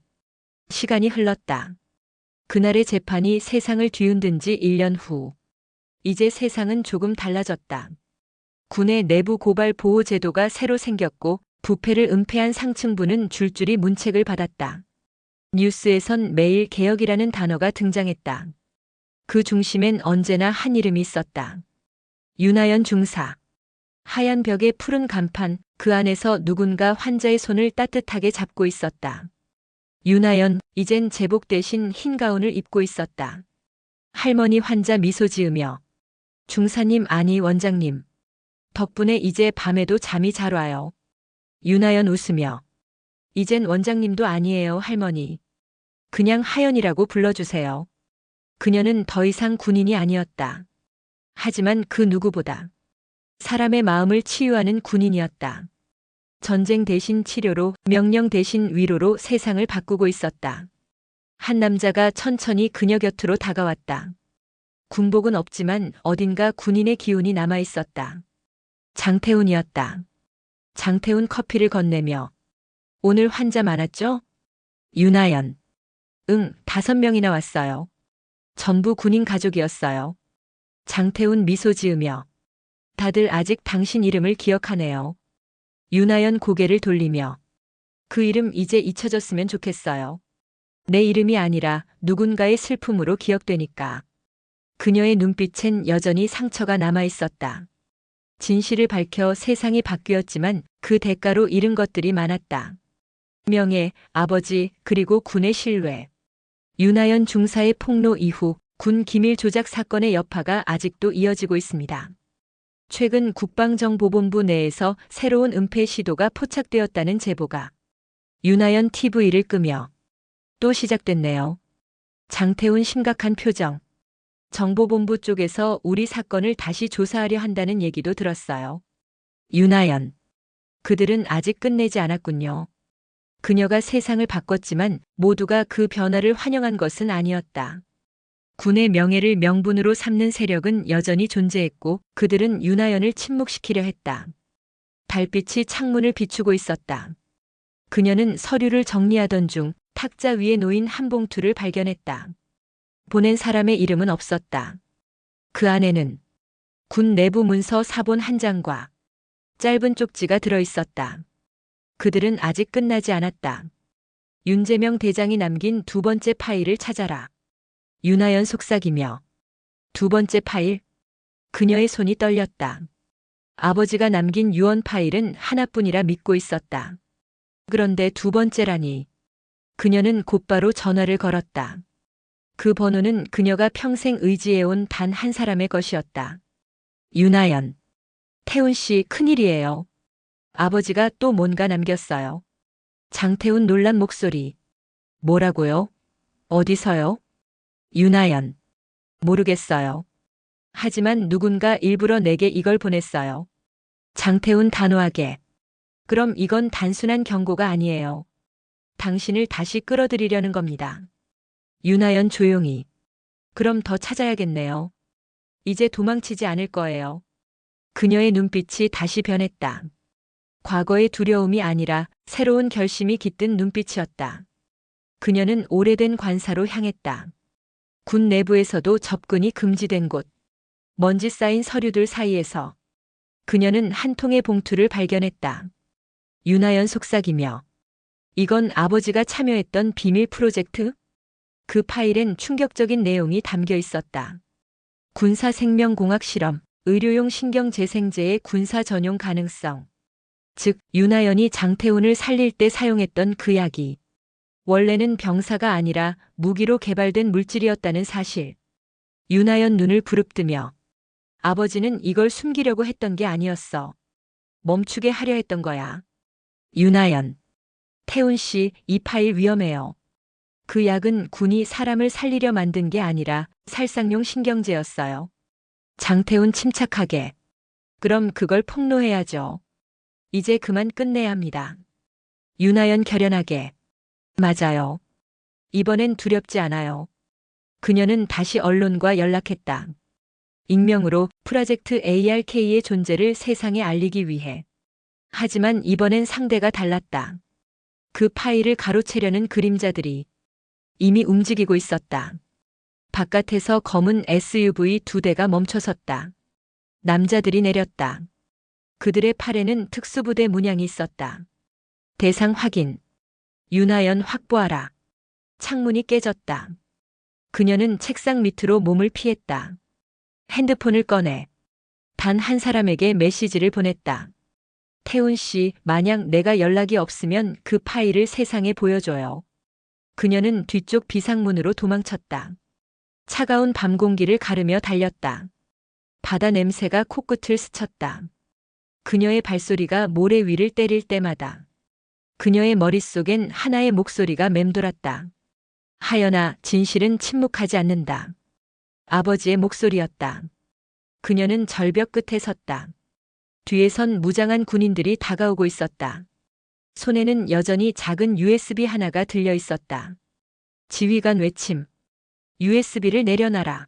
시간이 흘렀다. 그날의 재판이 세상을 뒤흔든 지 1년 후. 이제 세상은 조금 달라졌다. 군의 내부 고발 보호 제도가 새로 생겼고 부패를 은폐한 상층부는 줄줄이 문책을 받았다. 뉴스에선 매일 개혁이라는 단어가 등장했다. 그 중심엔 언제나 한 이름이 있었다. 윤하연 중사. 하얀 벽의 푸른 간판, 그 안에서 누군가 환자의 손을 따뜻하게 잡고 있었다. 윤하연, 이젠 제복 대신 흰 가운을 입고 있었다. 할머니 환자 미소 지으며. 중사님 아니 원장님. 덕분에 이제 밤에도 잠이 잘 와요. 윤하연 웃으며. 이젠 원장님도 아니에요 할머니. 그냥 하연이라고 불러주세요. 그녀는 더 이상 군인이 아니었다. 하지만 그 누구보다 사람의 마음을 치유하는 군인이었다. 전쟁 대신 치료로, 명령 대신 위로로 세상을 바꾸고 있었다. 한 남자가 천천히 그녀 곁으로 다가왔다. 군복은 없지만 어딘가 군인의 기운이 남아 있었다. 장태훈이었다. 장태훈 커피를 건네며. 오늘 환자 많았죠? 윤하연. 응, 5명이나 왔어요. 전부 군인 가족이었어요. 장태훈 미소 지으며. 다들 아직 당신 이름을 기억하네요. 윤하연 고개를 돌리며. 그 이름 이제 잊혀졌으면 좋겠어요. 내 이름이 아니라 누군가의 슬픔으로 기억되니까. 그녀의 눈빛엔 여전히 상처가 남아 있었다. 진실을 밝혀 세상이 바뀌었지만 그 대가로 잃은 것들이 많았다. 명예, 아버지, 그리고 군의 신뢰. 윤하연 중사의 폭로 이후 군 기밀 조작 사건의 여파가 아직도 이어지고 있습니다. 최근 국방정보본부 내에서 새로운 은폐 시도가 포착되었다는 제보가 윤하연 TV를 끄며 또 시작됐네요. 장태훈 심각한 표정. 정보본부 쪽에서 우리 사건을 다시 조사하려 한다는 얘기도 들었어요. 윤하연. 그들은 아직 끝내지 않았군요. 그녀가 세상을 바꿨지만 모두가 그 변화를 환영한 것은 아니었다. 군의 명예를 명분으로 삼는 세력은 여전히 존재했고 그들은 윤하연을 침묵시키려 했다. 달빛이 창문을 비추고 있었다. 그녀는 서류를 정리하던 중 탁자 위에 놓인 한 봉투를 발견했다. 보낸 사람의 이름은 없었다. 그 안에는 군 내부 문서 사본 한 장과 짧은 쪽지가 들어 있었다. 그들은 아직 끝나지 않았다. 윤재명 대장이 남긴 2번째 파일을 찾아라. 윤하연 속삭이며. 2번째 파일? 그녀의 손이 떨렸다. 아버지가 남긴 유언 파일은 하나뿐이라 믿고 있었다. 그런데 2번째라니. 그녀는 곧바로 전화를 걸었다. 그 번호는 그녀가 평생 의지해온 단 한 사람의 것이었다. 윤하연. 태훈 씨 큰일이에요. 아버지가 또 뭔가 남겼어요. 장태훈 놀란 목소리. 뭐라고요? 어디서요? 윤하연. 모르겠어요. 하지만 누군가 일부러 내게 이걸 보냈어요. 장태훈 단호하게. 그럼 이건 단순한 경고가 아니에요. 당신을 다시 끌어들이려는 겁니다. 윤하연 조용히. 그럼 더 찾아야겠네요. 이제 도망치지 않을 거예요. 그녀의 눈빛이 다시 변했다. 과거의 두려움이 아니라 새로운 결심이 깃든 눈빛이었다. 그녀는 오래된 관사로 향했다. 군 내부에서도 접근이 금지된 곳. 먼지 쌓인 서류들 사이에서 그녀는 한 통의 봉투를 발견했다. 윤하연 속삭이며 이건 아버지가 참여했던 비밀 프로젝트? 그 파일엔 충격적인 내용이 담겨 있었다. 군사 생명공학 실험, 의료용 신경재생제의 군사 전용 가능성. 즉, 윤하연이 장태훈을 살릴 때 사용했던 그 약이 원래는 병사가 아니라 무기로 개발된 물질이었다는 사실. 윤하연 눈을 부릅뜨며 아버지는 이걸 숨기려고 했던 게 아니었어. 멈추게 하려 했던 거야. 윤하연. 태훈 씨, 이 파일 위험해요. 그 약은 군이 사람을 살리려 만든 게 아니라 살상용 신경제였어요. 장태훈 침착하게. 그럼 그걸 폭로해야죠. 이제 그만 끝내야 합니다. 윤하연 결연하게. 맞아요. 이번엔 두렵지 않아요. 그녀는 다시 언론과 연락했다. 익명으로 프로젝트 ARK의 존재를 세상에 알리기 위해. 하지만 이번엔 상대가 달랐다. 그 파일을 가로채려는 그림자들이 이미 움직이고 있었다. 바깥에서 검은 SUV 2대가 멈춰섰다. 남자들이 내렸다. 그들의 팔에는 특수부대 문양이 있었다. 대상 확인. 윤하연 확보하라. 창문이 깨졌다. 그녀는 책상 밑으로 몸을 피했다. 핸드폰을 꺼내 단 한 사람에게 메시지를 보냈다. 태훈 씨, 만약 내가 연락이 없으면 그 파일을 세상에 보여줘요. 그녀는 뒤쪽 비상문으로 도망쳤다. 차가운 밤 공기를 가르며 달렸다. 바다 냄새가 코끝을 스쳤다. 그녀의 발소리가 모래 위를 때릴 때마다 그녀의 머릿속엔 하나의 목소리가 맴돌았다. 하연아, 진실은 침묵하지 않는다. 아버지의 목소리였다. 그녀는 절벽 끝에 섰다. 뒤에선 무장한 군인들이 다가오고 있었다. 손에는 여전히 작은 USB 하나가 들려 있었다. 지휘관 외침. USB를 내려놔라.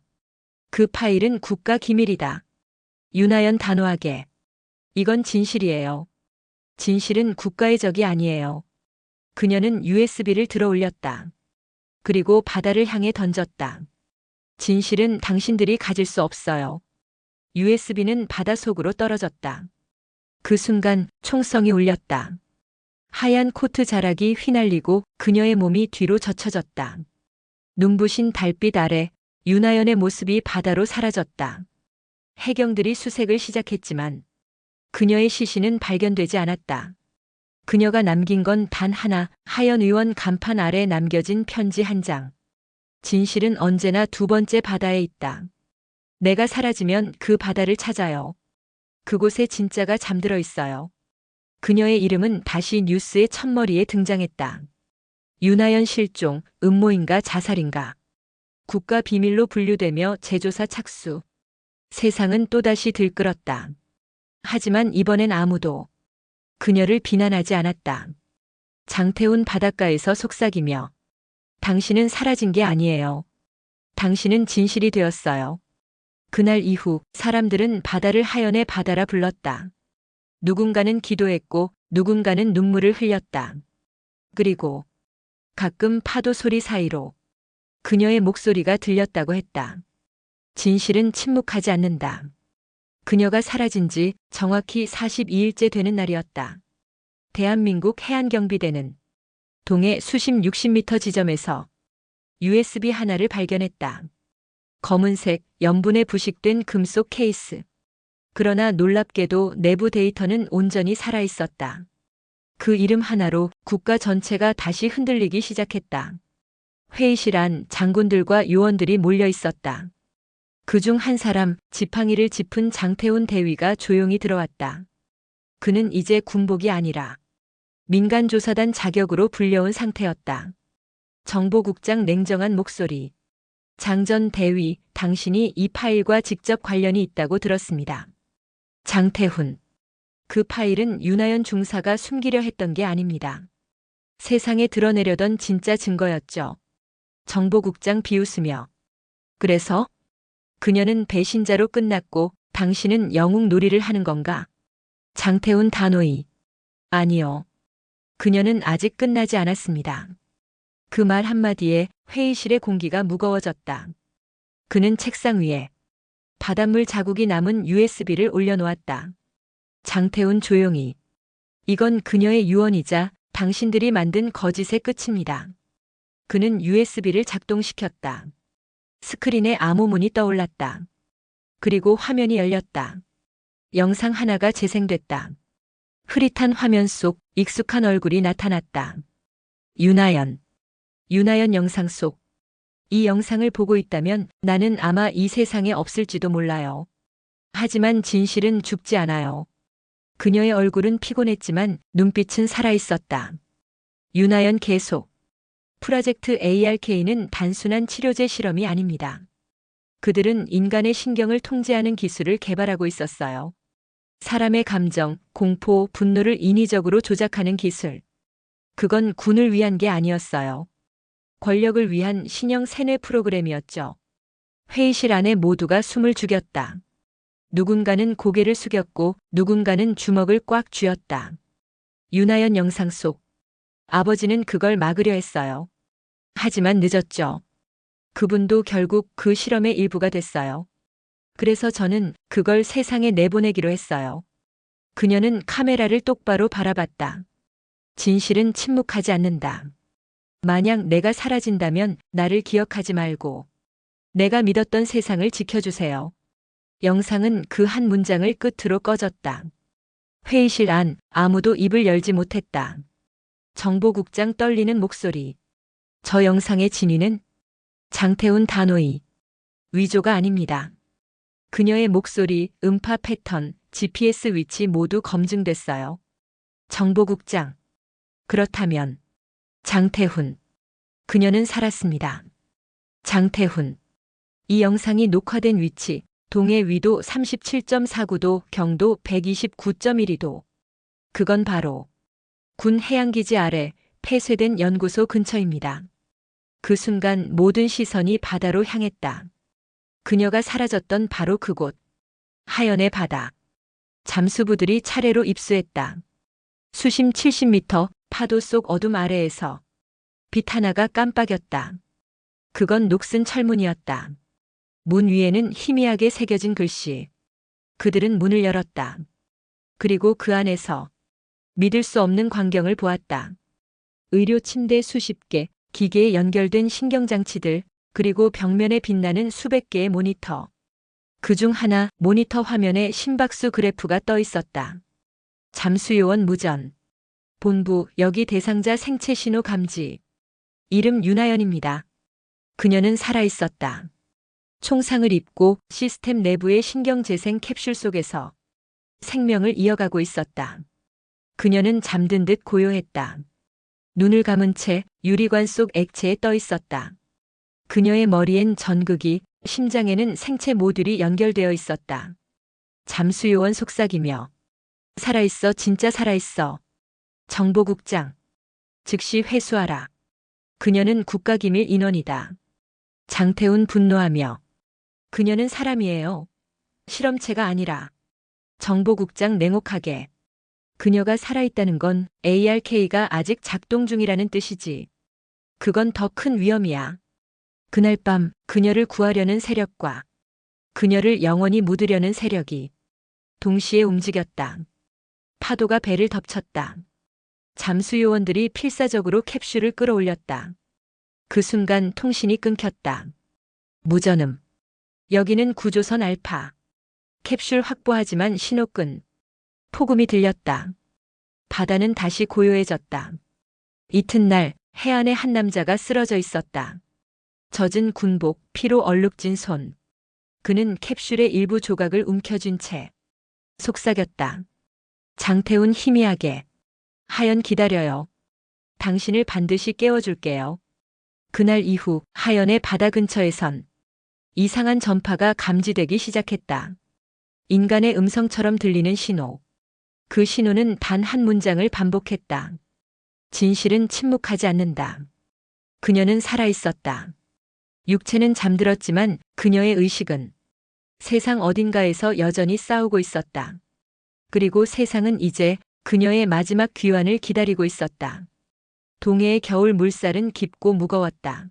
그 파일은 국가 기밀이다. 윤하연 단호하게. 이건 진실이에요. 진실은 국가의 적이 아니에요. 그녀는 USB를 들어 올렸다. 그리고 바다를 향해 던졌다. 진실은 당신들이 가질 수 없어요. USB는 바다 속으로 떨어졌다. 그 순간 총성이 울렸다. 하얀 코트 자락이 휘날리고 그녀의 몸이 뒤로 젖혀졌다. 눈부신 달빛 아래 윤하연의 모습이 바다로 사라졌다. 해경들이 수색을 시작했지만 그녀의 시신은 발견되지 않았다. 그녀가 남긴 건 단 하나, 하연 의원 간판 아래 남겨진 편지 한 장. 진실은 언제나 두 번째 바다에 있다. 내가 사라지면 그 바다를 찾아요. 그곳에 진짜가 잠들어 있어요. 그녀의 이름은 다시 뉴스의 첫머리에 등장했다. 윤하연 실종, 음모인가 자살인가. 국가 비밀로 분류되며 재조사 착수. 세상은 또다시 들끓었다. 하지만 이번엔 아무도 그녀를 비난하지 않았다. 장태훈 바닷가에서 속삭이며 당신은 사라진 게 아니에요. 당신은 진실이 되었어요. 그날 이후 사람들은 바다를 하연의 바다라 불렀다. 누군가는 기도했고 누군가는 눈물을 흘렸다. 그리고 가끔 파도 소리 사이로 그녀의 목소리가 들렸다고 했다. 진실은 침묵하지 않는다. 그녀가 사라진 지 정확히 42일째 되는 날이었다. 대한민국 해안경비대는 동해 수심 60m 지점에서 USB 하나를 발견했다. 검은색, 염분에 부식된 금속 케이스. 그러나 놀랍게도 내부 데이터는 온전히 살아있었다. 그 이름 하나로 국가 전체가 다시 흔들리기 시작했다. 회의실 안 장군들과 요원들이 몰려 있었다. 그중 한 사람, 지팡이를 짚은 장태훈 대위가 조용히 들어왔다. 그는 이제 군복이 아니라 민간조사단 자격으로 불려온 상태였다. 정보국장 냉정한 목소리. 장전 대위, 당신이 이 파일과 직접 관련이 있다고 들었습니다. 장태훈. 그 파일은 윤하연 중사가 숨기려 했던 게 아닙니다. 세상에 드러내려던 진짜 증거였죠. 정보국장 비웃으며. 그래서? 그녀는 배신자로 끝났고 당신은 영웅 놀이를 하는 건가? 장태훈 단호히. 아니요. 그녀는 아직 끝나지 않았습니다. 그 말 한마디에 회의실의 공기가 무거워졌다. 그는 책상 위에 바닷물 자국이 남은 USB를 올려놓았다. 장태훈 조용히. 이건 그녀의 유언이자 당신들이 만든 거짓의 끝입니다. 그는 USB를 작동시켰다. 스크린에 암호문이 떠올랐다. 그리고 화면이 열렸다. 영상 하나가 재생됐다. 흐릿한 화면 속 익숙한 얼굴이 나타났다. 윤하연. 윤하연 영상 속. 이 영상을 보고 있다면 나는 아마 이 세상에 없을지도 몰라요. 하지만 진실은 죽지 않아요. 그녀의 얼굴은 피곤했지만 눈빛은 살아있었다. 윤하연 계속. 프로젝트 ARK는 단순한 치료제 실험이 아닙니다. 그들은 인간의 신경을 통제하는 기술을 개발하고 있었어요. 사람의 감정, 공포, 분노를 인위적으로 조작하는 기술. 그건 군을 위한 게 아니었어요. 권력을 위한 신형 세뇌 프로그램이었죠. 회의실 안에 모두가 숨을 죽였다. 누군가는 고개를 숙였고 누군가는 주먹을 꽉 쥐었다. 윤하연 영상 속. 아버지는 그걸 막으려 했어요. 하지만 늦었죠. 그분도 결국 그 실험의 일부가 됐어요. 그래서 저는 그걸 세상에 내보내기로 했어요. 그녀는 카메라를 똑바로 바라봤다. 진실은 침묵하지 않는다. 만약 내가 사라진다면 나를 기억하지 말고 내가 믿었던 세상을 지켜주세요. 영상은 그 한 문장을 끝으로 꺼졌다. 회의실 안 아무도 입을 열지 못했다. 정보국장 떨리는 목소리. 저 영상의 진위는? 장태훈 단호히. 위조가 아닙니다. 그녀의 목소리, 음파 패턴, GPS 위치 모두 검증됐어요. 정보국장. 그렇다면 장태훈. 그녀는 살았습니다. 장태훈. 이 영상이 녹화된 위치, 동해 위도 37.49도, 경도 129.12도. 그건 바로 군 해양기지 아래 폐쇄된 연구소 근처입니다. 그 순간 모든 시선이 바다로 향했다. 그녀가 사라졌던 바로 그곳. 하연의 바다. 잠수부들이 차례로 입수했다. 수심 70m 파도 속 어둠 아래에서 빛 하나가 깜빡였다. 그건 녹슨 철문이었다. 문 위에는 희미하게 새겨진 글씨. 그들은 문을 열었다. 그리고 그 안에서 믿을 수 없는 광경을 보았다. 의료 침대 수십 개, 기계에 연결된 신경장치들, 그리고 벽면에 빛나는 수백 개의 모니터. 그중 하나 모니터 화면에 심박수 그래프가 떠 있었다. 잠수요원 무전. 본부 여기 대상자 생체 신호 감지. 이름 윤하연입니다. 그녀는 살아있었다. 총상을 입고 시스템 내부의 신경재생 캡슐 속에서 생명을 이어가고 있었다. 그녀는 잠든 듯 고요했다. 눈을 감은 채 유리관 속 액체에 떠 있었다. 그녀의 머리엔 전극이, 심장에는 생체 모듈이 연결되어 있었다. 잠수요원 속삭이며 살아있어, 진짜 살아있어. 정보국장. 즉시 회수하라. 그녀는 국가기밀 인원이다. 장태훈 분노하며 그녀는 사람이에요. 실험체가 아니라. 정보국장 냉혹하게. 그녀가 살아있다는 건 ARK가 아직 작동 중이라는 뜻이지. 그건 더 큰 위험이야. 그날 밤 그녀를 구하려는 세력과 그녀를 영원히 묻으려는 세력이 동시에 움직였다. 파도가 배를 덮쳤다. 잠수요원들이 필사적으로 캡슐을 끌어올렸다. 그 순간 통신이 끊겼다. 무전음. 여기는 구조선 알파. 캡슐 확보하지만 신호 끈. 폭음이 들렸다. 바다는 다시 고요해졌다. 이튿날 해안에 한 남자가 쓰러져 있었다. 젖은 군복, 피로 얼룩진 손. 그는 캡슐의 일부 조각을 움켜쥔 채 속삭였다. 장태훈 희미하게. 하연 기다려요. 당신을 반드시 깨워줄게요. 그날 이후 하연의 바다 근처에선 이상한 전파가 감지되기 시작했다. 인간의 음성처럼 들리는 신호. 그 신호는 단 한 문장을 반복했다. 진실은 침묵하지 않는다. 그녀는 살아있었다. 육체는 잠들었지만 그녀의 의식은 세상 어딘가에서 여전히 싸우고 있었다. 그리고 세상은 이제 그녀의 마지막 귀환을 기다리고 있었다. 동해의 겨울 물살은 깊고 무거웠다.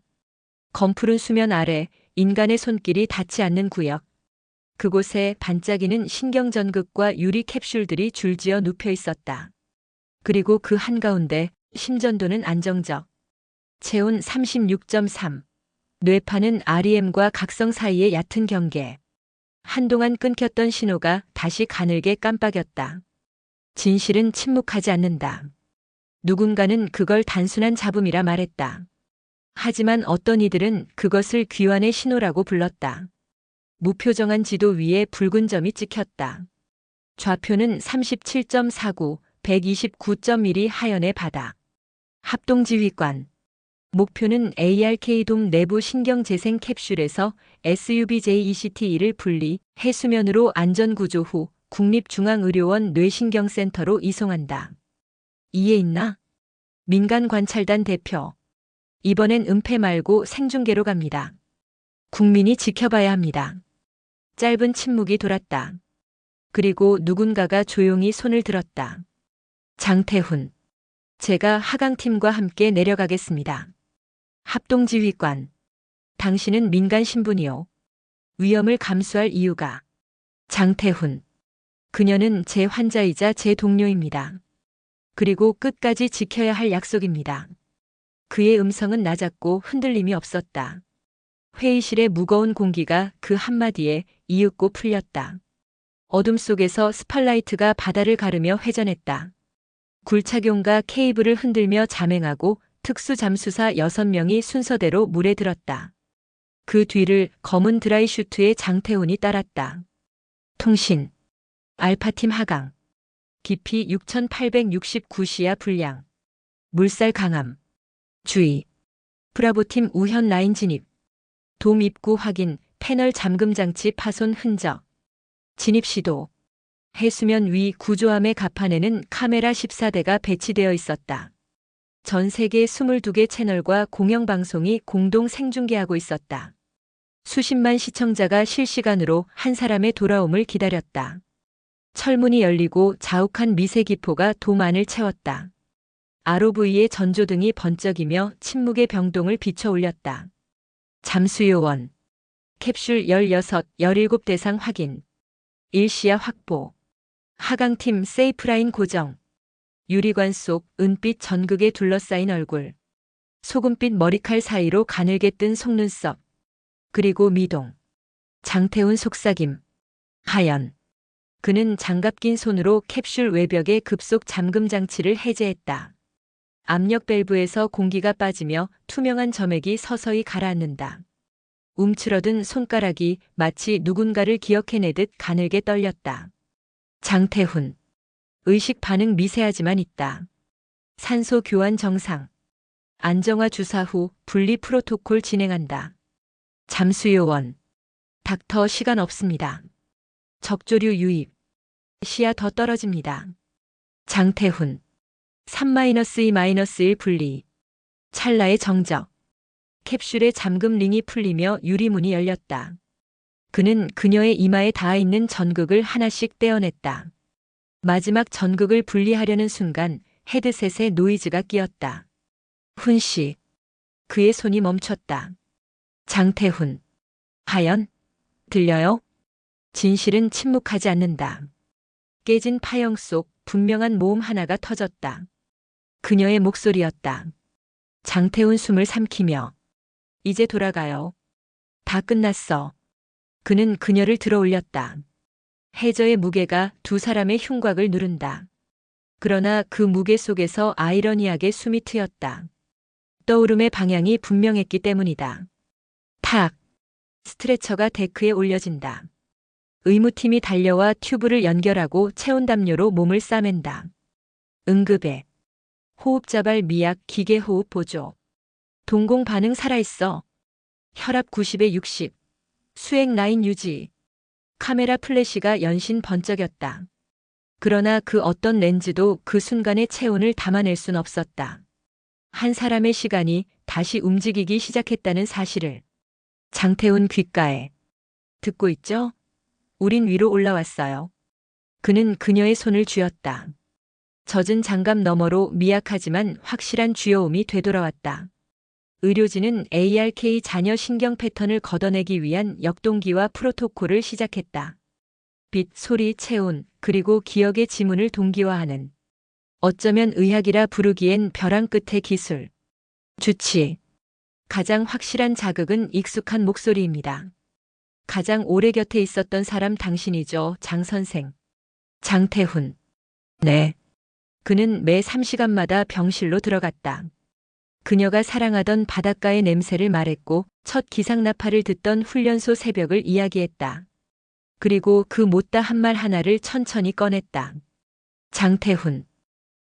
검푸른 수면 아래 인간의 손길이 닿지 않는 구역. 그곳에 반짝이는 신경전극과 유리 캡슐들이 줄지어 눕혀 있었다. 그리고 그 한가운데 심전도는 안정적. 체온 36.3. 뇌파는 REM과 각성 사이의 얕은 경계. 한동안 끊겼던 신호가 다시 가늘게 깜빡였다. 진실은 침묵하지 않는다. 누군가는 그걸 단순한 잡음이라 말했다. 하지만 어떤 이들은 그것을 귀환의 신호라고 불렀다. 무표정한 지도 위에 붉은 점이 찍혔다. 좌표는 37.49, 129.1이 하연의 바다. 합동지휘관. 목표는 ARK돔 내부 신경재생 캡슐에서 SUBJ-ECT1을 분리, 해수면으로 안전구조 후 국립중앙의료원 뇌신경센터로 이송한다. 이해 있나? 민간관찰단 대표. 이번엔 은폐 말고 생중계로 갑니다. 국민이 지켜봐야 합니다. 짧은 침묵이 돌았다. 그리고 누군가가 조용히 손을 들었다. 장태훈. 제가 하강팀과 함께 내려가겠습니다. 합동지휘관. 당신은 민간 신분이요. 위험을 감수할 이유가. 장태훈. 그녀는 제 환자이자 제 동료입니다. 그리고 끝까지 지켜야 할 약속입니다. 그의 음성은 낮았고 흔들림이 없었다. 회의실의 무거운 공기가 그 한마디에 이윽고 풀렸다. 어둠 속에서 스팟라이트가 바다를 가르며 회전했다. 굴착용과 케이블을 흔들며 잠행하고 특수잠수사 6명이 순서대로 물에 들었다. 그 뒤를 검은 드라이슈트의 장태훈이 따랐다. 통신. 알파팀 하강. 깊이 6869시야 분량. 물살 강함. 주의. 브라보팀 우현 라인 진입. 돔 입구 확인, 패널 잠금 장치 파손 흔적. 진입 시도. 해수면 위 구조함의 갑판에는 카메라 14대가 배치되어 있었다. 전 세계 22개 채널과 공영방송이 공동 생중계하고 있었다. 수십만 시청자가 실시간으로 한 사람의 돌아옴을 기다렸다. 철문이 열리고 자욱한 미세 기포가 돔 안을 채웠다. ROV의 전조등이 번쩍이며 침묵의 병동을 비춰 올렸다. 잠수요원. 캡슐 16, 17대상 확인. 일시야 확보. 하강팀 세이프라인 고정. 유리관 속 은빛 전극에 둘러싸인 얼굴. 소금빛 머리칼 사이로 가늘게 뜬 속눈썹. 그리고 미동. 장태훈 속삭임. 하연. 그는 장갑 낀 손으로 캡슐 외벽의 급속 잠금 장치를 해제했다. 압력 밸브에서 공기가 빠지며 투명한 점액이 서서히 가라앉는다. 움츠러든 손가락이 마치 누군가를 기억해내듯 가늘게 떨렸다. 장태훈. 의식 반응 미세하지만 있다. 산소 교환 정상. 안정화 주사 후 분리 프로토콜 진행한다. 잠수요원. 닥터 시간 없습니다. 적조류 유입. 시야 더 떨어집니다. 장태훈. 3-2-1 분리. 찰나의 정적. 캡슐의 잠금 링이 풀리며 유리문이 열렸다. 그는 그녀의 이마에 닿아 있는 전극을 하나씩 떼어냈다. 마지막 전극을 분리하려는 순간 헤드셋에 노이즈가 끼었다. 훈씨. 그의 손이 멈췄다. 장태훈. 하연. 들려요? 진실은 침묵하지 않는다. 깨진 파형 속 분명한 모음 하나가 터졌다. 그녀의 목소리였다. 장태훈 숨을 삼키며. 이제 돌아가요. 다 끝났어. 그는 그녀를 들어 올렸다. 해저의 무게가 두 사람의 흉곽을 누른다. 그러나 그 무게 속에서 아이러니하게 숨이 트였다. 떠오름의 방향이 분명했기 때문이다. 탁. 스트레처가 데크에 올려진다. 의무팀이 달려와 튜브를 연결하고 체온 담요로 몸을 싸맨다. 응급에 호흡자발 미약 기계 호흡 보조. 동공 반응 살아있어. 혈압 90에 60. 수액 라인 유지. 카메라 플래시가 연신 번쩍였다. 그러나 그 어떤 렌즈도 그 순간의 체온을 담아낼 순 없었다. 한 사람의 시간이 다시 움직이기 시작했다는 사실을. 장태훈 귓가에. 듣고 있죠? 우린 위로 올라왔어요. 그는 그녀의 손을 쥐었다. 젖은 장갑 너머로 미약하지만 확실한 쥐어옴이 되돌아왔다. 의료진은 ARK 잔여 신경 패턴을 걷어내기 위한 역동기와 프로토콜을 시작했다. 빛, 소리, 체온, 그리고 기억의 지문을 동기화하는. 어쩌면 의학이라 부르기엔 벼랑 끝의 기술. 주치. 가장 확실한 자극은 익숙한 목소리입니다. 가장 오래 곁에 있었던 사람 당신이죠, 장 선생. 장태훈. 네. 그는 매 3시간마다 병실로 들어갔다. 그녀가 사랑하던 바닷가의 냄새를 말했고 첫 기상나팔을 듣던 훈련소 새벽을 이야기했다. 그리고 그 못다 한 말 하나를 천천히 꺼냈다. 장태훈.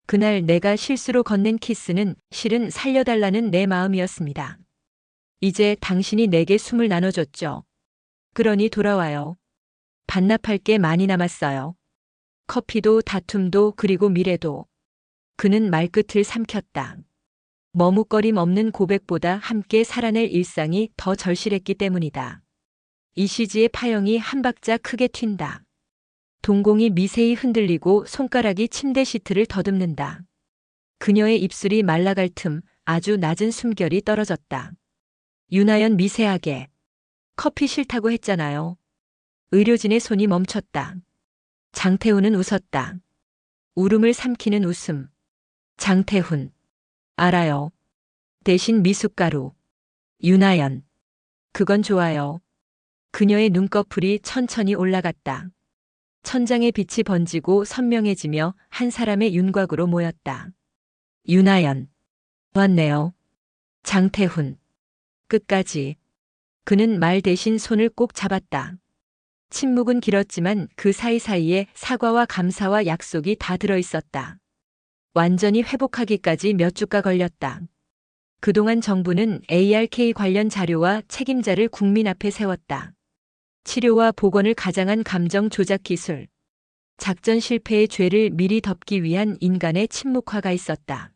그날 내가 실수로 건넨 키스는 실은 살려달라는 내 마음이었습니다. 이제 당신이 내게 숨을 나눠줬죠. 그러니 돌아와요. 반납할 게 많이 남았어요. 커피도 다툼도 그리고 미래도. 그는 말끝을 삼켰다. 머뭇거림 없는 고백보다 함께 살아낼 일상이 더 절실했기 때문이다. 이시지의 파형이 한 박자 크게 튄다. 동공이 미세히 흔들리고 손가락이 침대 시트를 더듬는다. 그녀의 입술이 말라갈 틈 아주 낮은 숨결이 떨어졌다. 윤하연 미세하게. 커피 싫다고 했잖아요. 의료진의 손이 멈췄다. 장태훈은 웃었다. 울음을 삼키는 웃음. 장태훈. 알아요. 대신 미숫가루. 윤하연. 그건 좋아요. 그녀의 눈꺼풀이 천천히 올라갔다. 천장에 빛이 번지고 선명해지며 한 사람의 윤곽으로 모였다. 윤하연. 왔네요. 장태훈. 끝까지. 그는 말 대신 손을 꼭 잡았다. 침묵은 길었지만 그 사이사이에 사과와 감사와 약속이 다 들어있었다. 완전히 회복하기까지 몇 주가 걸렸다. 그동안 정부는 ARK 관련 자료와 책임자를 국민 앞에 세웠다. 치료와 복원을 가장한 감정 조작 기술. 작전 실패의 죄를 미리 덮기 위한 인간의 침묵화가 있었다.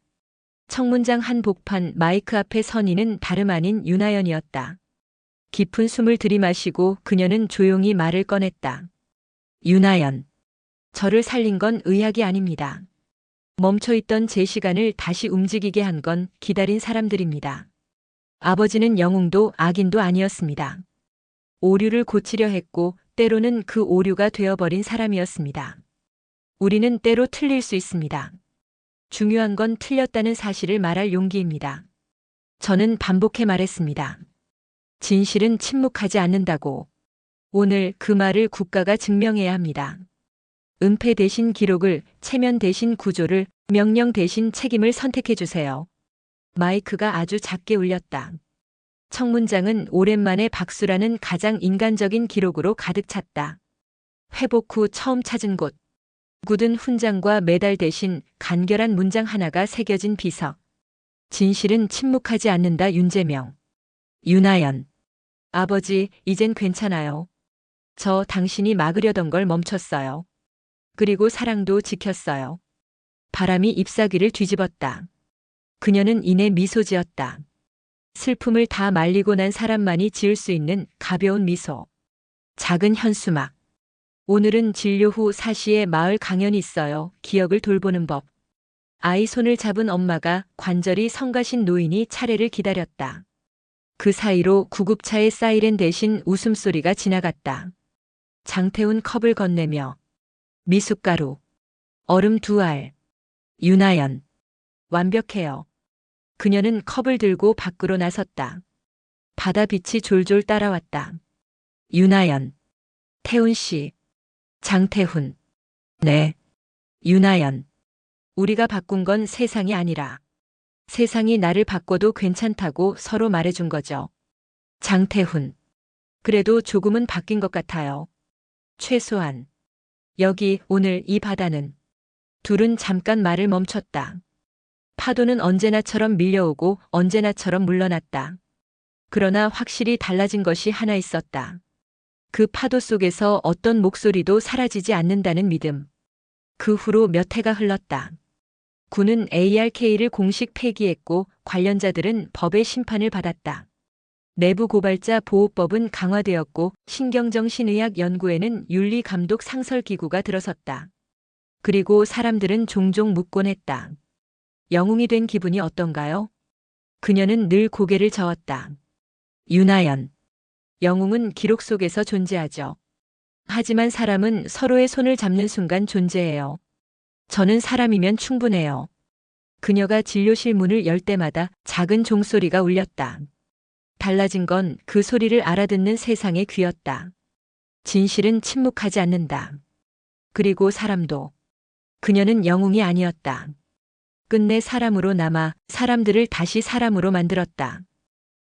청문장 한 복판 마이크 앞에 선 이는 다름 아닌 윤하연이었다. 깊은 숨을 들이마시고 그녀는 조용히 말을 꺼냈다. 윤하연. 저를 살린 건 의학이 아닙니다. 멈춰있던 제 시간을 다시 움직이게 한 건 기다린 사람들입니다. 아버지는 영웅도 악인도 아니었습니다. 오류를 고치려 했고 때로는 그 오류가 되어버린 사람이었습니다. 우리는 때로 틀릴 수 있습니다. 중요한 건 틀렸다는 사실을 말할 용기입니다. 저는 반복해 말했습니다. 진실은 침묵하지 않는다고. 오늘 그 말을 국가가 증명해야 합니다. 은폐 대신 기록을, 체면 대신 구조를, 명령 대신 책임을 선택해 주세요. 마이크가 아주 작게 울렸다. 청문장은 오랜만에 박수라는 가장 인간적인 기록으로 가득 찼다. 회복 후 처음 찾은 곳. 굳은 훈장과 메달 대신 간결한 문장 하나가 새겨진 비석. 진실은 침묵하지 않는다. 윤재명. 윤하연. 아버지, 이젠 괜찮아요. 저 당신이 막으려던 걸 멈췄어요. 그리고 사랑도 지켰어요. 바람이 잎사귀를 뒤집었다. 그녀는 이내 미소 지었다. 슬픔을 다 말리고 난 사람만이 지을 수 있는 가벼운 미소. 작은 현수막. 오늘은 진료 후 4시에 마을 강연이 있어요. 기억을 돌보는 법. 아이 손을 잡은 엄마가 관절이 성가신 노인이 차례를 기다렸다. 그 사이로 구급차의 사이렌 대신 웃음소리가 지나갔다. 장태훈 컵을 건네며. 미숫가루. 얼음 2알. 윤하연. 완벽해요. 그녀는 컵을 들고 밖으로 나섰다. 바다 빛이 졸졸 따라왔다. 윤하연. 태훈 씨. 장태훈. 네. 윤하연. 우리가 바꾼 건 세상이 아니라 세상이 나를 바꿔도 괜찮다고 서로 말해준 거죠. 장태훈. 그래도 조금은 바뀐 것 같아요. 최소한. 여기, 오늘 이 바다는. 둘은 잠깐 말을 멈췄다. 파도는 언제나처럼 밀려오고 언제나처럼 물러났다. 그러나 확실히 달라진 것이 하나 있었다. 그 파도 속에서 어떤 목소리도 사라지지 않는다는 믿음. 그 후로 몇 해가 흘렀다. 군은 ARK를 공식 폐기했고 관련자들은 법의 심판을 받았다. 내부 고발자 보호법은 강화되었고 신경정신의학 연구에는 윤리감독 상설기구가 들어섰다. 그리고 사람들은 종종 묻곤 했다. 영웅이 된 기분이 어떤가요? 그녀는 늘 고개를 저었다. 윤하연. 영웅은 기록 속에서 존재하죠. 하지만 사람은 서로의 손을 잡는 순간 존재해요. 저는 사람이면 충분해요. 그녀가 진료실 문을 열 때마다 작은 종소리가 울렸다. 달라진 건 그 소리를 알아듣는 세상의 귀였다. 진실은 침묵하지 않는다. 그리고 사람도. 그녀는 영웅이 아니었다. 끝내 사람으로 남아 사람들을 다시 사람으로 만들었다.